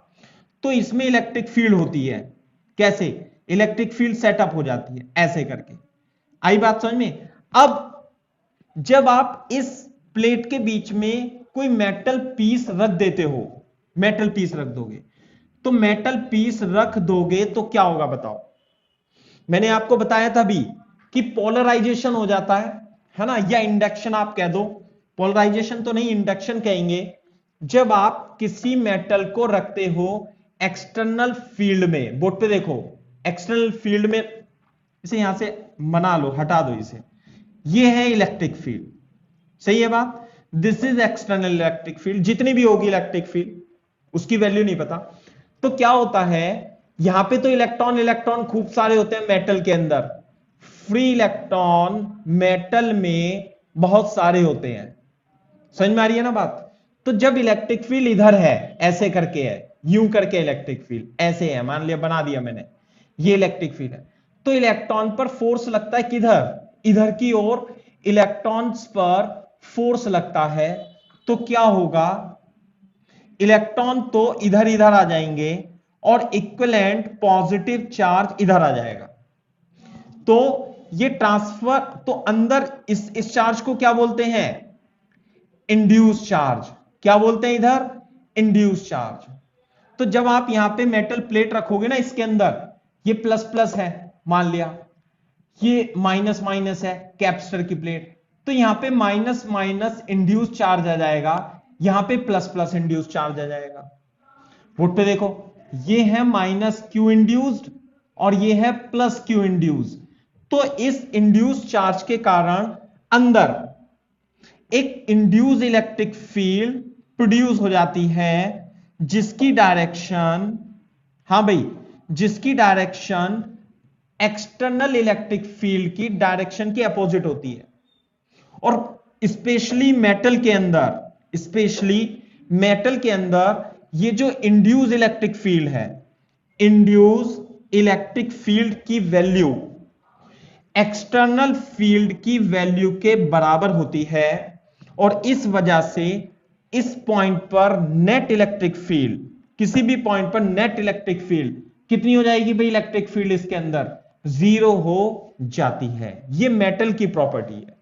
[SPEAKER 1] तो इसमें इलेक्ट्रिक फील्ड होती है। कैसे? इलेक्ट्रिक फील्ड सेटअप हो जाती है ऐसे करके। आई बात समझ में? अब जब आप इस प्लेट के बीच में कोई मेटल पीस रख देते हो, मेटल पीस रख दोगे, तो मेटल पीस रख दोगे तो क्या होगा बताओ? मैंने आपको बताया था भी कि पोलराइजेशन हो जाता है ना, या इंडक्शन आप कह दो। पोलराइजेशन तो नहीं, इंडक्शन कहेंगे। जब आप किसी मेटल को रखते हो एक्सटर्नल फील्ड में, बोर्ड पे देखो, एक्सटर्नल फील्ड में, इसे यहां से मना लो, हटा दो इसे, ये है इलेक्ट्रिक फील्ड। सही है बात? This is external electric field. जितनी भी होगी इलेक्ट्रिक फील्ड, उसकी वैल्यू नहीं पता। तो क्या होता है, यहां पे तो इलेक्ट्रॉन खूब सारे होते हैं मेटल के अंदर, फ्री इलेक्ट्रॉन मेटल में बहुत सारे होते हैं। समझ में आ रही है ना बात? तो जब इलेक्ट्रिक फील्ड इधर है, ऐसे करके है, यूं करके इलेक्ट्रिक फील्ड ऐसे है, मान लिया बना दिया मैंने, ये इलेक्ट्रिक फील्ड है, तो इलेक्ट्रॉन पर फोर्स लगता है किधर? इधर की ओर इलेक्ट्रॉन्स पर फोर्स लगता है। तो क्या होगा, इलेक्ट्रॉन तो इधर इधर आ जाएंगे और इक्विवेलेंट पॉजिटिव चार्ज इधर आ जाएगा। तो ये ट्रांसफर, तो अंदर इस चार्ज को क्या बोलते हैं? Induce charge. क्या बोलते हैं इधर? Induce charge. तो जब आप यहां पे मेटल प्लेट रखोगे ना, इसके अंदर ये प्लस प्लस है, मान लिया ये माइनस माइनस है कैपेसिटर की प्लेट, तो यहां पे माइनस माइनस इंड्यूस चार्ज आ जाएगा, यहां पे प्लस प्लस इंड्यूस चार्ज आ जाएगा। बोर्ड पे देखो, ये है माइनस क्यू इंड्यूस्ड और ये है प्लस क्यू इंड्यूस्ड। तो इस इंड्यूस चार्ज के कारण अंदर एक इंड्यूस इलेक्ट्रिक फील्ड प्रोड्यूस हो जाती है, जिसकी डायरेक्शन, हां भाई, जिसकी डायरेक्शन एक्सटर्नल इलेक्ट्रिक फील्ड की डायरेक्शन के अपोजिट होती है। और स्पेशली मेटल के अंदर, स्पेशली मेटल के अंदर ये जो इंड्यूस इलेक्ट्रिक फील्ड है, इंड्यूस इलेक्ट्रिक फील्ड की वैल्यू एक्सटर्नल फील्ड की वैल्यू के बराबर होती है, और इस वजह से इस पॉइंट पर नेट इलेक्ट्रिक फील्ड, किसी भी पॉइंट पर नेट इलेक्ट्रिक फील्ड कितनी हो जाएगी भाई, इलेक्ट्रिक फील्ड इसके अंदर जीरो हो जाती है। ये मेटल की प्रॉपर्टी है।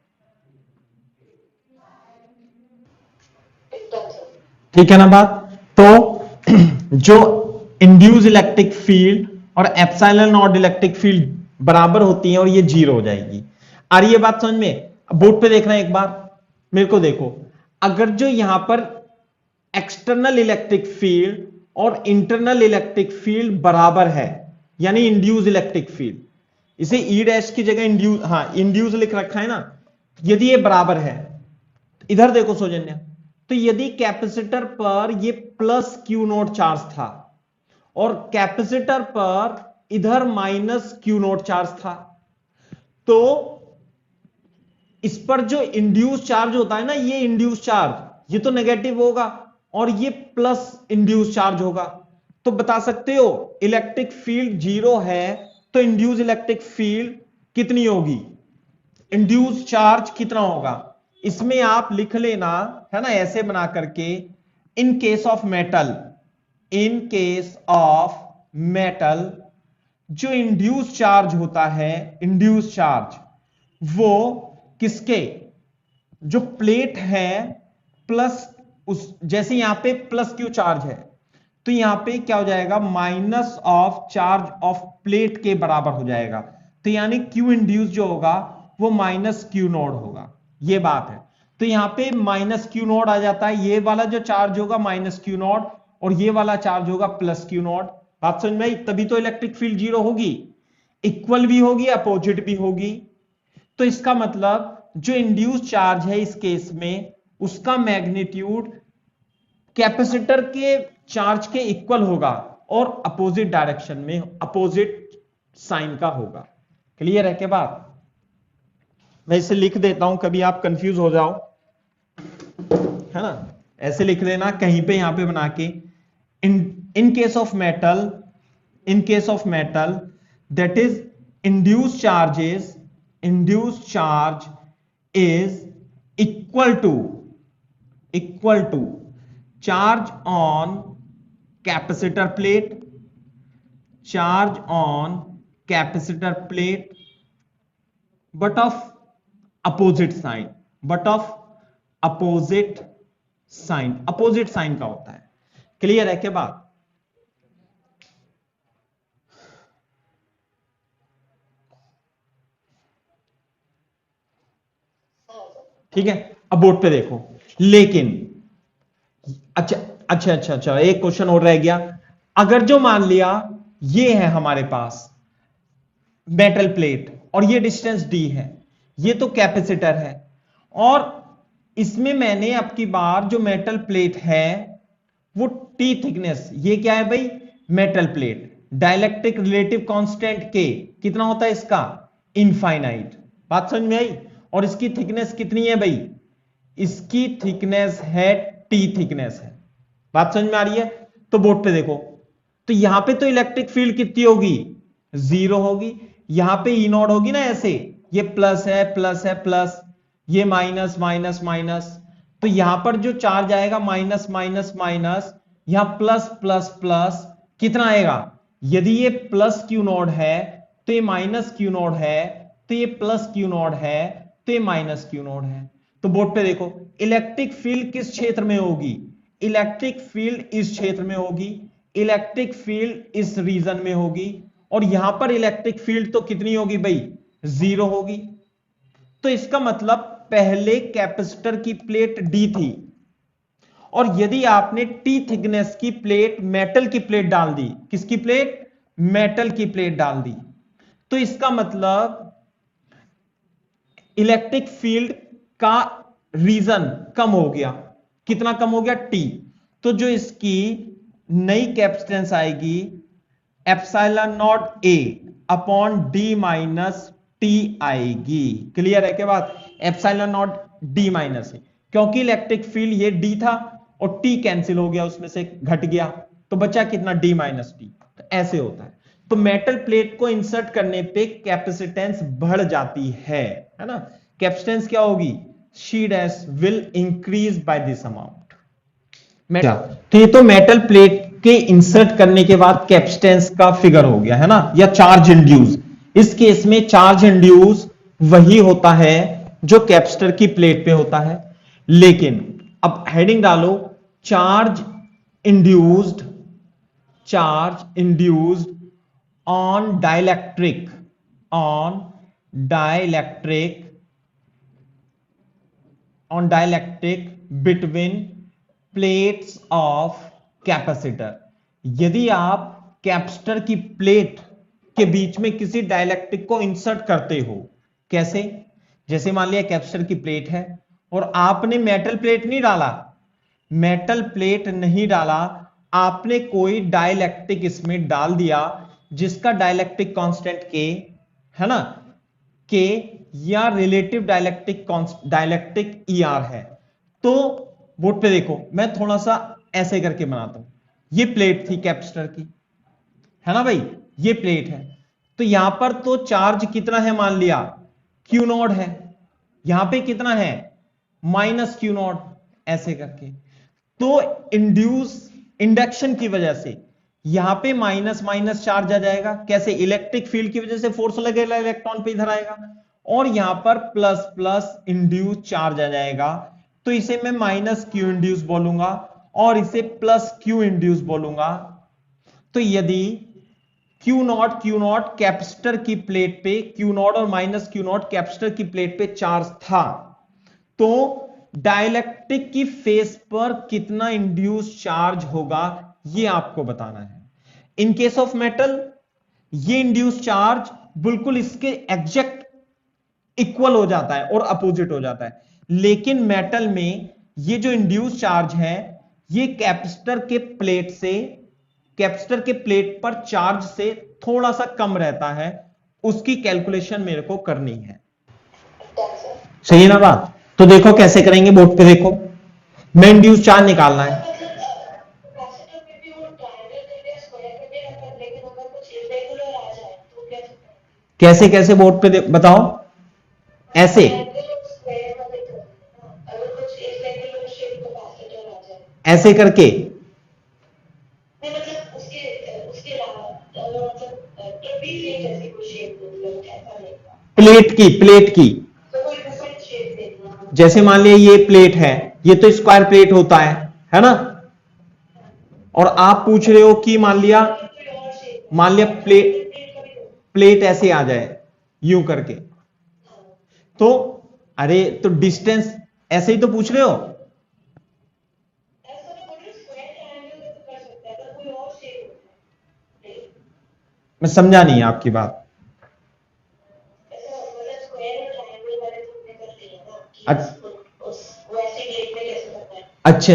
[SPEAKER 1] ठीक है ना बात। तो जो इंड्यूस इलेक्ट्रिक फील्ड और एप्सिलॉन नॉट इलेक्ट्रिक फील्ड बराबर होती है और ये जीरो हो जाएगी। आ रही है बात समझ में? बोर्ड पे देखना एक बार मेरे को, देखो अगर जो यहां पर एक्सटर्नल इलेक्ट्रिक फील्ड और इंटरनल इलेक्ट्रिक फील्ड बराबर है, यानी इंड्यूस इलेक्ट्रिक फील्ड, इसे ई डैश की जगह इंड्यूस, हां इंड्यूस लिख रखा है ना, यदि ये बराबर है, इधर देखो सौजन्य, तो यदि कैपेसिटर पर ये प्लस क्यू नोट चार्ज था और कैपेसिटर पर इधर माइनस क्यू नोट चार्ज था, तो इस पर जो इंड्यूस चार्ज होता है ना, ये इंड्यूस चार्ज ये तो नेगेटिव होगा और ये प्लस इंड्यूस चार्ज होगा। तो बता सकते हो इलेक्ट्रिक फील्ड जीरो है तो इंड्यूस इलेक्ट्रिक फील्ड कितनी होगी, इंड्यूस चार्ज कितना होगा। इसमें आप लिख लेना है ना, ऐसे बना करके, in case of metal, in case of metal जो इंड्यूस चार्ज होता है, इंड्यूस चार्ज वो किसके, जो प्लेट है प्लस उस, जैसे यहां पे प्लस क्यू चार्ज है तो यहां पे क्या हो जाएगा, minus of charge of plate के बराबर हो जाएगा। तो यानी क्यू इंड्यूस जो होगा वो माइनस क्यू नोड होगा, ये बात है। तो यहां पे माइनस क्यू नोड आ जाता है, ये वाला जो चार्ज होगा माइनस क्यू नोड और ये वाला चार्ज होगा प्लस क्यू नोड। बात समझ में आई? तभी तो इलेक्ट्रिक फील्ड जीरो होगी, इक्वल भी होगी अपोजिट भी होगी। तो इसका मतलब जो इंड्यूस चार्ज है इस केस में, उसका मैग्नीट्यूड कैपेसिटर के चार्ज के इक्वल होगा और अपोजिट डायरेक्शन में, अपोजिट साइन का होगा। क्लियर है क्या बात? मैं इसे लिख देता हूं, कभी आप कंफ्यूज हो जाओ, है ना, ऐसे लिख लेना कहीं पे यहां पे बना के, in case of metal, in case of metal that is induce charges, induced charge is equal to charge on capacitor plate, charge on capacitor plate but of opposite sign, but of opposite sign, opposite sign का होता है। क्लियर है क्या बात? ठीक है, अब बोर्ड पे देखो, लेकिन अच्छा एक क्वेश्चन और रह गया। अगर जो मान लिया ये है हमारे पास मेटल प्लेट और ये डिस्टेंस डी है, ये तो कैपेसिटर है, और इसमें मैंने अब की बार जो मेटल प्लेट है वो टी थिकनेस, ये क्या है भाई, metal plate, dielectric relative constant के कितना होता है इसका, इनफाइनाइट। बात समझ में आई? और इसकी थिकनेस कितनी है भाई, इसकी थिकनेस है टी थिकनेस है। बात समझ में आ रही है? तो बोर्ड पे देखो, तो यहां पे तो इलेक्ट्रिक फील्ड कितनी होगी, जीरो होगी, यहां पे ई नॉट होगी ना, ऐसे ये प्लस है प्लस है प्लस, ये माइनस माइनस माइनस, तो यहां पर जो चार्ज आएगा माइनस माइनस माइनस, यहां प्लस प्लस प्लस, कितना आएगा, यदि ये प्लस क्यू नोड है तो ये माइनस क्यू नोड है, तो ये प्लस क्यू नोड है, तो ये माइनस क्यू नोड है। तो बोर्ड पे देखो इलेक्ट्रिक फील्ड किस क्षेत्र में होगी, इलेक्ट्रिक फील्ड इस क्षेत्र में होगी, इलेक्ट्रिक फील्ड इस रीजन में होगी, और यहां पर इलेक्ट्रिक फील्ड तो कितनी होगी भाई, 0 होगी। तो इसका मतलब पहले कैपेसिटर की प्लेट डी थी, और यदि आपने टी थिकनेस की प्लेट, मेटल की प्लेट डाल दी, किसकी प्लेट, मेटल की प्लेट डाल दी, तो इसका मतलब इलेक्ट्रिक फील्ड का रीजन कम हो गया। कितना कम हो गया, टी। तो जो इसकी नई कैपेसिटेंस आएगी एप्सिलॉन नॉट ए अपॉन डी माइनस टी आएगी। क्लियर है क्या बात, एप्सिलॉन नॉट डी माइनस ए, क्योंकि इलेक्ट्रिक फील्ड ये डी था और टी कैंसिल हो गया, उसमें से घट गया, तो बचा कितना, डी माइनस टी। तो ऐसे होता है। तो मेटल प्लेट को इंसर्ट करने पे कैपेसिटेंस बढ़ जाती है ना। कैपेसिटेंस क्या होगी, C dash will increase by this amount. तो ये तो मेटल प्लेट के इंसर्ट करने के बाद कैपेसिटेंस का फिगर हो गया है ना, या चार्ज इंड्यूस। इस केस में चार्ज इंड्यूस वही होता है जो कैपेसिटर की प्लेट पे होता है, लेकिन अब हेडिंग डालो, charge induced on dielectric between plates of capacitor. यदि आप कैपेसिटर की प्लेट के बीच में किसी डाइलेक्ट्रिक को इंसर्ट करते हो, कैसे, जैसे मान लिया कैपेसिटर की प्लेट है और आपने मेटल प्लेट नहीं डाला, आपने कोई डाइलेक्ट्रिक इसमें डाल दिया जिसका डाइलेक्ट्रिक कांस्टेंट के है ना, के या रिलेटिव डाइलेक्ट्रिक ईआर है। तो बोर्ड पे देखो, मैं थोड़ा सा ऐसे करके बनाता हूं। ये प्लेट थी कैपेसिटर की, है ना भाई, ये प्लेट है। तो यहां पर तो चार्ज कितना है, मान लिया क्यू नॉट है, यहां पे कितना है, माइनस क्यू नॉट, ऐसे करके। तो इंडक्शन की वजह से यहां पे माइनस माइनस चार्ज आ जाएगा, कैसे, इलेक्ट्रिक फील्ड की वजह से फोर्स लगेगा इलेक्ट्रॉन पे, इधर आएगा, और यहां पर प्लस प्लस इंड्यूस चार्ज आ जाएगा। तो इसे मैं माइनस क्यू इंड्यूस बोलूंगा और इसे प्लस क्यू इंड्यूस बोलूंगा। तो यदि क्यू नॉट कैपेसिटर की प्लेट पे, क्यू नॉट और माइनस क्यू नॉट कैपेसिटर की प्लेट पे चार्ज था, तो डाइलेक्ट्रिक की फेस पर कितना इंड्यूस चार्ज होगा, ये आपको बताना है। इन केस ऑफ मेटल ये इंड्यूस चार्ज बिल्कुल इसके एग्जैक्ट इक्वल हो जाता है और अपोजिट हो जाता है, लेकिन मेटल में ये जो इंड्यूस चार्ज है ये कैपेसिटर के प्लेट पर चार्ज से थोड़ा सा कम रहता है। उसकी कैलकुलेशन मेरे को करनी है, सही है ना बात। तो देखो कैसे करेंगे, बोर्ड पे देखो, मैं इंड्यूस चार्ज निकालना है। कैसे कैसे बोर्ड पे बताओ, ऐसे ऐसे करके, प्लेट की जैसे मान लिया ये प्लेट है, ये तो स्क्वायर प्लेट होता है ना, और आप पूछ रहे हो कि मान लिया प्लेट ऐसे आ जाए यूं करके, तो अरे तो डिस्टेंस ऐसे ही तो पूछ रहे हो, मैं समझा नहीं आपकी बात। अच्छा अच्छा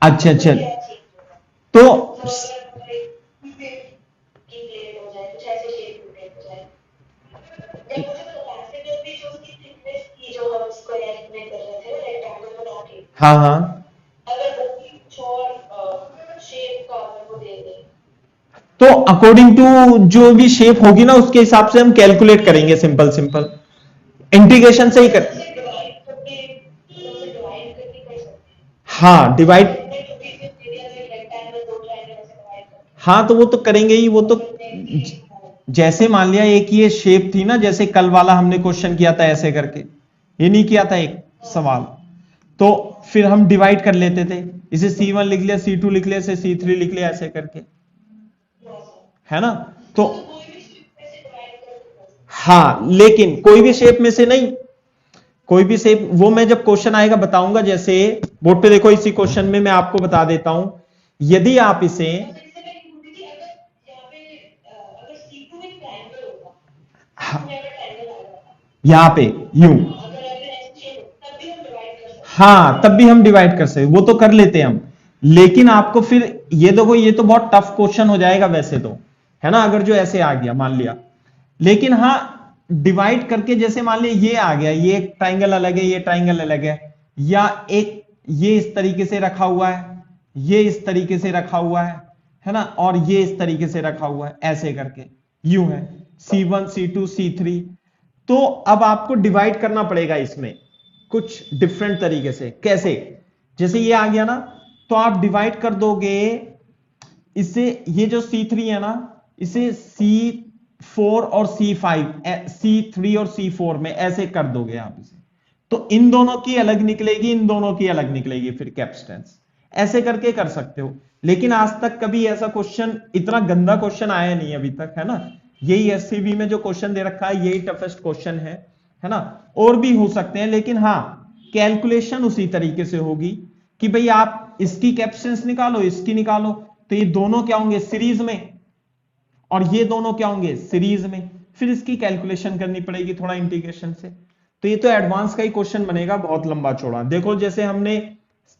[SPEAKER 1] अच्छा अच्छा, तो हाँ हाँ, तो अकॉर्डिंग टू जो भी शेप होगी ना उसके हिसाब से हम कैलकुलेट करेंगे, सिंपल इंटीग्रेशन से ही कर, हाँ डिवाइड, हाँ तो वो तो करेंगे ही, वो तो जैसे मान लिया एक ये शेप थी ना, जैसे कल वाला हमने क्वेश्चन किया था ऐसे करके, ये नहीं किया था एक सवाल, तो फिर हम डिवाइड कर लेते थे, इसे C1 लिख लिया, C2 लिख लिया, इसे C3 लिख लिया, ऐसे करके, है ना। तो हाँ, लेकिन कोई भी शेप में से नहीं, कोई भी शेप, वो मैं जब क्वेश्चन आएगा बताऊंगा। जैसे बोर्ड पे देखो, इसी क्वेश्चन में मैं आपको बता देता हूं, यदि आप इसे यहां पे यूं, हाँ तब भी हम डिवाइड कर सकते, वो तो कर लेते हैं हम। लेकिन आपको फिर ये देखो, ये तो बहुत टफ क्वेश्चन हो जाएगा वैसे तो, है ना, अगर जो ऐसे आ गया मान लिया। लेकिन हाँ, डिवाइड करके जैसे मान लिया ये आ गया, ये एक ट्राइंगल अलग है, ये ट्राइंगल अलग है, या एक ये इस तरीके से रखा हुआ है, ये इस तरीके से रखा हुआ है ना, और ये इस तरीके से रखा हुआ है, ऐसे करके यूं है, C1 C2 C3। तो अब आपको डिवाइड करना पड़ेगा इसमें कुछ डिफरेंट तरीके से। कैसे? जैसे ये आ गया ना, तो आप डिवाइड कर दोगे इसे, ये जो C3 है ना, इसे C4 और C5, C3 और C4 में ऐसे कर दोगे आप इसे, तो इन दोनों की अलग निकलेगी, इन दोनों की अलग निकलेगी, फिर कैपेसिटेंस ऐसे करके कर सकते हो। लेकिन आज तक कभी ऐसा क्वेश्चन, इतना गंदा क्वेश्चन आया नहीं अभी तक, है ना। यही एससीबी में जो क्वेश्चन दे रखा है, यही टफेस्ट क्वेश्चन है ना। और भी हो सकते हैं, लेकिन हाँ, कैलकुलेशन उसी तरीके से होगी कि भाई आप इसकी कैपेसिटेंस निकालो, इसकी निकालो, तो ये दोनों क्या होंगे सीरीज में, और ये दोनों क्या होंगे सीरीज में, फिर इसकी कैलकुलेशन करनी पड़ेगी थोड़ा इंटीग्रेशन से। तो ये तो एडवांस का ही क्वेश्चन बनेगा, बहुत लंबा चौड़ा। देखो जैसे हमने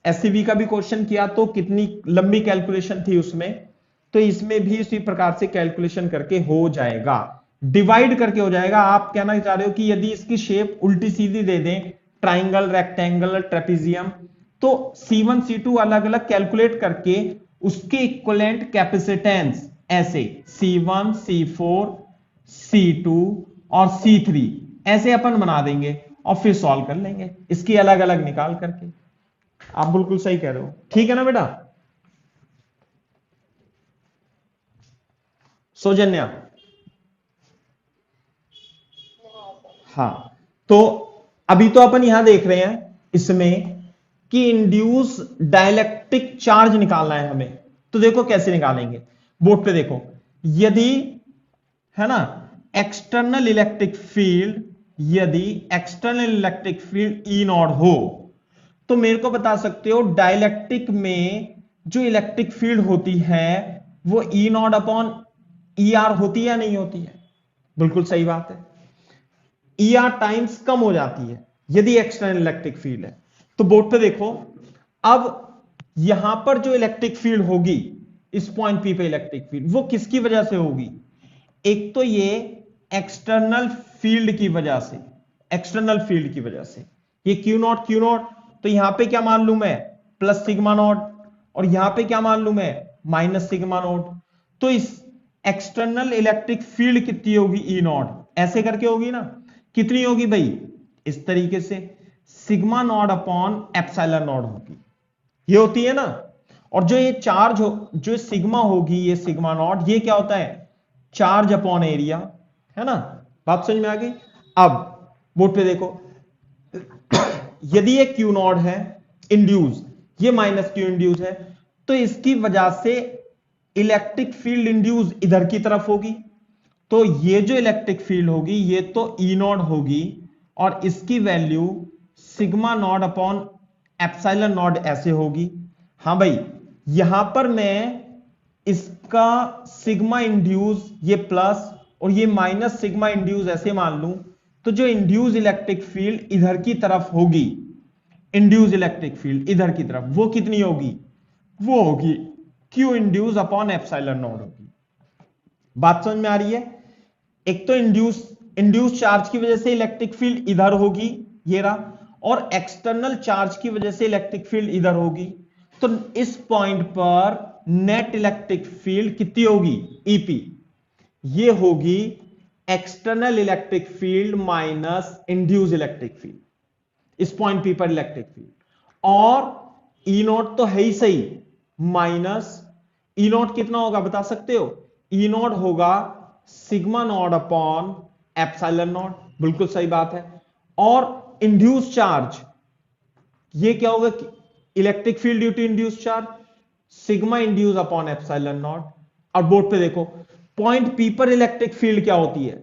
[SPEAKER 1] एससीबी का भी क्वेश्चन किया तो कितनी लंबी कैलकुलेशन थी उसमें, तो इसमें भी इसी प्रकार से कैलकुलेशन करके हो जाएगा, डिवाइड करके हो जाएगा। आप कहना चाह रहे हो कि यदि इसकी शेप उल्टी सीधी दे दें, ट्राइंगल, रेक्टेंगल, ट्रेपीजियम, तो C1 C2 अलग अलग कैलकुलेट करके उसके इक्विवेलेंट कैपेसिटेंस ऐसे C1 C4 C2 और C3 ऐसे अपन बना देंगे और फिर सॉल्व कर लेंगे इसकी अलग अलग निकाल करके। आप बिल्कुल सही कह रहे हो, ठीक है ना बेटा सौजन्या? हाँ, तो अभी तो अपन यहां देख रहे हैं इसमें कि इंड्यूस डाइलेक्ट्रिक चार्ज निकालना है हमें। तो देखो कैसे निकालेंगे, बोर्ड पे देखो, यदि, है ना, एक्सटर्नल इलेक्ट्रिक फील्ड, यदि external electric field E not हो, तो मेरे को बता सकते हो डाइलेक्ट्रिक में जो इलेक्ट्रिक फील्ड होती है वो ई नॉट अपॉन ई आर होती है या नहीं होती है? बिल्कुल सही बात है, ई आर टाइम्स कम हो जाती है यदि एक्सटर्नल इलेक्ट्रिक फील्ड है। तो बोर्ड पे देखो, अब यहां पर जो इलेक्ट्रिक फील्ड होगी, इस पॉइंट पी पे इलेक्ट्रिक फील्ड, वो किसकी वजह से होगी? एक तो ये एक्सटर्नल फील्ड की वजह से, एक्सटर्नल फील्ड की वजह से, ये क्यू नॉट, तो यहां पे क्या मान लू मैं, प्लस सिग्मा नॉट, और यहां पे क्या मान लू मैं, माइनस सिग्मा नॉट। तो इस एक्सटर्नल इलेक्ट्रिक फील्ड कितनी होगी, ई नॉट, ऐसे करके होगी ना, कितनी होगी भाई, इस तरीके से sigma naught upon epsilon not होगी, ये होती है ना। और जो ये चार्ज हो, जो सिग्मा होगी, ये सिग्मा नॉट, ये क्या होता है, चार्ज अपॉन एरिया, है ना। बात समझ में आ गई? अब बोर्ड पे देखो, यदि ये क्यू नॉट है इंड्यूस, ये माइनस क्यू इंड्यूस है, तो इसकी वजह से इलेक्ट्रिक फील्ड इंड्यूस इधर की तरफ होगी, तो ये जो इलेक्ट्रिक फील्ड होगी ये तो ई नॉट होगी, और इसकी value sigma naught upon epsilon not ऐसे होगी। हाँ भाई, यहां पर मैं इसका सिग्मा इंड्यूस ये प्लस और ये माइनस सिग्मा इंड्यूस ऐसे मान लूं, तो जो इंड्यूस इलेक्ट्रिक फील्ड इधर की तरफ होगी, इंड्यूस इलेक्ट्रिक फील्ड इधर की तरफ, वो कितनी होगी, वो होगी Q induced upon epsilon not होगी। बात समझ में आ रही है? एक तो इंड्यूस चार्ज की वजह से इलेक्ट्रिक फील्ड इधर होगी, ये रहा, और एक्सटर्नल चार्ज की वजह से इलेक्ट्रिक फील्ड इधर होगी। तो इस पॉइंट पर नेट इलेक्ट्रिक फील्ड कितनी होगी, ईपी, ये होगी external electric field minus induce electric field, इस पॉइंट पी पर इलेक्ट्रिक फील्ड, और ई नॉट तो है ही सही, माइनस ई नॉट कितना होगा बता सकते हो, ई नॉट होगा sigma naught upon epsilon not, बिल्कुल सही बात है। और इंड्यूस चार्ज, ये क्या होगा, electric field due to induce charge, sigma induce upon epsilon naught. और बोर्ड पे देखो, पॉइंट पी पर इलेक्ट्रिक फील्ड क्या होती है,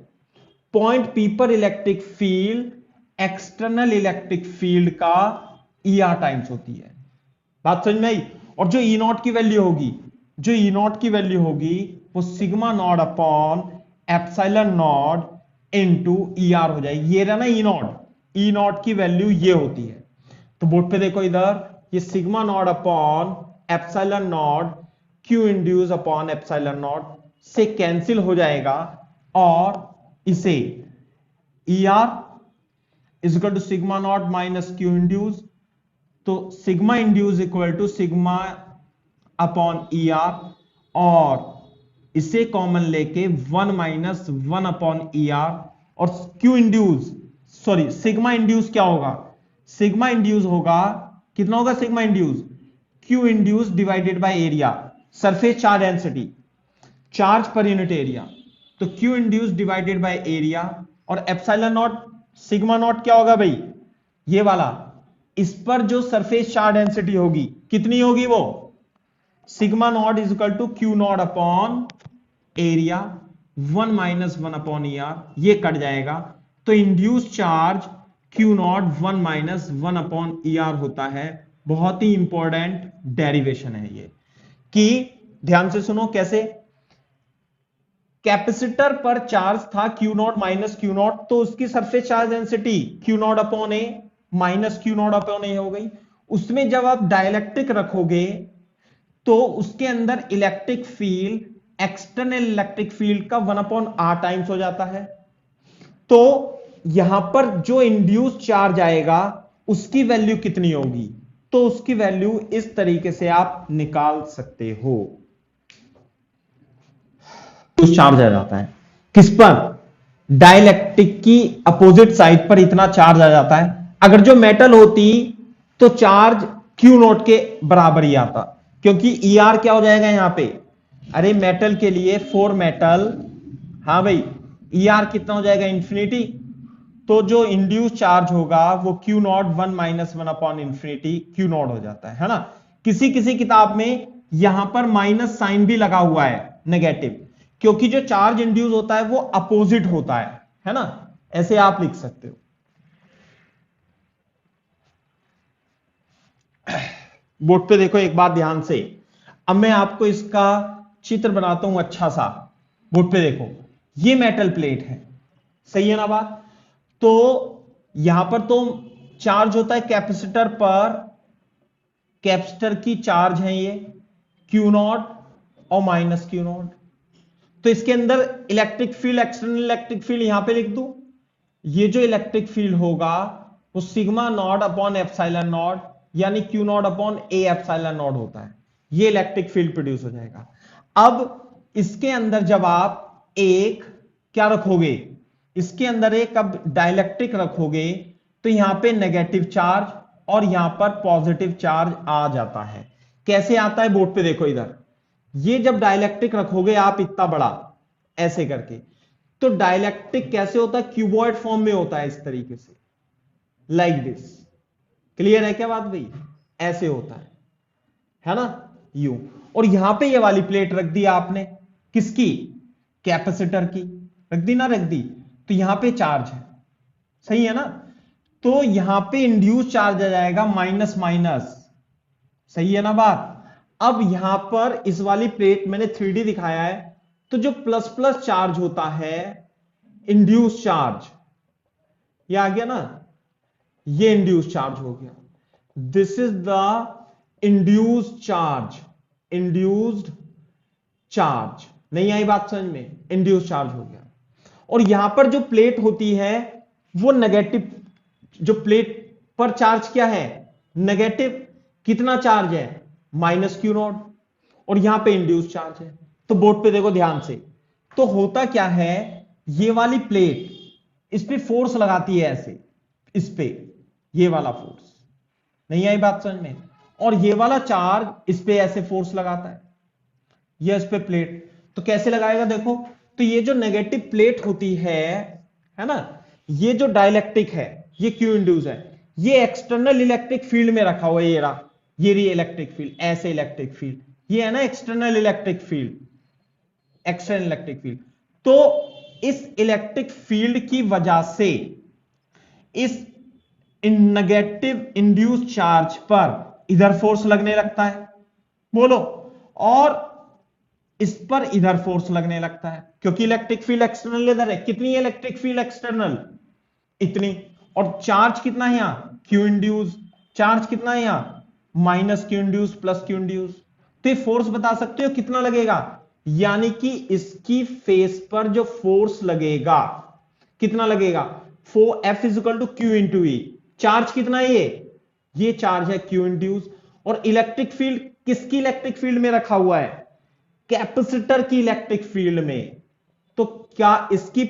[SPEAKER 1] पॉइंट पी पर electric field external electric field का ER टाइम्स होती है। बात समझ में आई। और जो ई नॉट की वैल्यू होगी, जो ई नॉट की वैल्यू होगी वो sigma naught upon epsilon not into ER हो जाएगी। ये रहा ना ई नॉट की वैल्यू ये होती है। तो बोर्ड पे देखो इधर, ये sigma naught upon epsilon naught Q induced upon epsilon naught से कैंसिल हो जाएगा, और इसे ER is equal to sigma naught minus Q induced, तो sigma induced equal to sigma upon ER, और इसे कॉमन लेके 1 माइनस 1 अपॉन ER, और Q induced sorry sigma induced क्या होगा, सिग्मा इंड्यूस होगा, कितना होगा sigma induced, Q induced divided by area, surface charge density, charge per unit area, तो Q induced divided by area, और एप्सिलॉन नॉट सिग्मा नॉट क्या होगा भाई, ये वाला, इस पर जो सरफेस चार्ज डेंसिटी होगी कितनी होगी, वो sigma naught is equal to Q naught upon area 1 minus 1 upon ER, ये कट जाएगा, तो induce charge Q naught 1 minus 1 upon ER होता है। बहुत ही इंपॉर्टेंट डेरिवेशन है ये, कि ध्यान से सुनो कैसे, कैपेसिटर पर चार्ज था Q naught minus Q naught, तो उसकी surface charge density Q naught upon A minus Q naught upon A हो गई। उसमें जब आप डाइलेक्ट्रिक रखोगे तो उसके अंदर electric field external electric field का 1 अपॉन R टाइम्स हो जाता है। तो यहां पर जो इंड्यूस चार्ज आएगा उसकी वैल्यू कितनी होगी, तो उसकी वैल्यू इस तरीके से आप निकाल सकते हो। चार्ज आ जाता है किस पर, डाइलेक्ट्रिक की अपोजिट साइड पर इतना चार्ज आ जाता है। अगर जो मेटल होती तो चार्ज क्यू नॉट के बराबर ही आता, क्योंकि ER क्या हो जाएगा यहां पे, अरे मेटल के लिए फॉर मेटल, हाँ भाई ER कितना हो जाएगा इंफिनिटी, तो जो इंड्यूस चार्ज होगा वो Q naught 1 minus 1 upon infinity Q not हो जाता है ना। किसी किसी किताब में यहां पर माइनस साइन भी लगा हुआ है नेगेटिव, क्योंकि जो चार्ज इंड्यूस होता है वो अपोजिट होता है ना, ऐसे आप लिख सकते हो। बोर्ड पे देखो एक बात ध्यान से, अब मैं आपको इसका चित्र बनाता हूं अच्छा सा। बोर्ड पे देखो, ये मेटल प्लेट है, सही है ना बात, तो यहां पर तो चार्ज होता है कैपेसिटर पर, कैपेसिटर की चार्ज है ये क्यू नॉट और माइनस क्यू नॉट, तो इसके अंदर electric field external electric field यहां पे लिख दूं, ये जो इलेक्ट्रिक फील्ड होगा वो sigma naught upon epsilon naught यानी Q naught upon A epsilon naught होता है, ये इलेक्ट्रिक फील्ड प्रोड्यूस हो जाएगा। अब इसके अंदर जब आप एक क्या रखोगे, इसके अंदर एक अब डाइलेक्ट्रिक रखोगे तो यहां पे नेगेटिव चार्ज और यहां पर पॉजिटिव चार्ज आ जाता है। कैसे आता है बोर्ड पे देखो इधर, ये जब डाइलेक्ट्रिक रखोगे आप इतना बड़ा ऐसे करके, तो डाइलेक्ट्रिक कैसे होता है, क्यूबॉइड फॉर्म में होता है इस तरीके से, लाइक दिस। क्लियर है क्या बात भाई, ऐसे होता है ना, यूं। और यहां पे ये वाली प्लेट रख दी आपने, किसकी, कैपेसिटर की, रख दी ना, रख दी, तो यहां पे चार्ज है, सही है ना, तो यहां पे इंड्यूस चार्ज आ जाएगा माइनस माइनस, सही है ना बात। अब यहां पर इस वाली प्लेट मैंने 3D दिखाया है, तो जो प्लस प्लस चार्ज होता है इंड्यूस चार्ज, ये आ गया ना, ये इंड्यूस चार्ज हो गया, this is the induced charge, induced charge, नहीं आई बात समझ में, इंड्यूस चार्ज हो गया। और यहां पर जो प्लेट होती है वो नेगेटिव, जो प्लेट पर चार्ज क्या है, नेगेटिव, कितना चार्ज है, माइनस क्यू नॉट, और यहां पे इंड्यूस चार्ज है। तो बोर्ड पे देखो ध्यान से, तो होता क्या है, ये वाली प्लेट इस पे फोर्स लगाती है ऐसे, इस पे ये वाला फोर्स, नहीं आई बात समझ में, और ये वाला चार्ज इस पे ऐसे फोर्स लगाता है, ये इस पे प्लेट, तो कैसे लगाएगा देखो, तो ये जो नेगेटिव प्लेट होती है ना, ये जो डाइलेक्ट्रिक है ये क्यू इंड्यूस है, ये एक्सटर्नल इलेक्ट्रिक फील्ड में रखा हुआ है, ये रहा, ये रही इलेक्ट्रिक फील्ड, ऐसे इलेक्ट्रिक फील्ड, ये है ना external electric field, external electric field. तो इस इलेक्ट्रिक फील्ड की वजह से इस नेगेटिव इंड्यूस चार्ज पर इधर फोर्स लगने लगता है, बोलो, और इस पर इधर फोर्स लगने लगता है, क्योंकि इलेक्ट्रिक फील्ड एक्सटर्नल इधर है। कितनी है इलेक्ट्रिक फील्ड एक्सटर्नल? इतनी। और चार्ज कितना है यहां? Q induce. चार्ज कितना है यहां? Minus Q induce plus Q induced. तो फोर्स बता सकते हो कितना लगेगा? यानी कि इसकी फेस पर जो फोर्स लगेगा, कितना लगेगा? F equal to Q into E. Charge कितना है ये चार्ज है क्यू इंड्यूस। और इलेक्ट्रिक फील्ड किसकी इलेक्ट्रिक फील्ड में रखा हुआ है? कैपेसिटर की इलेक्ट्रिक फील्ड में। तो क्या इसकी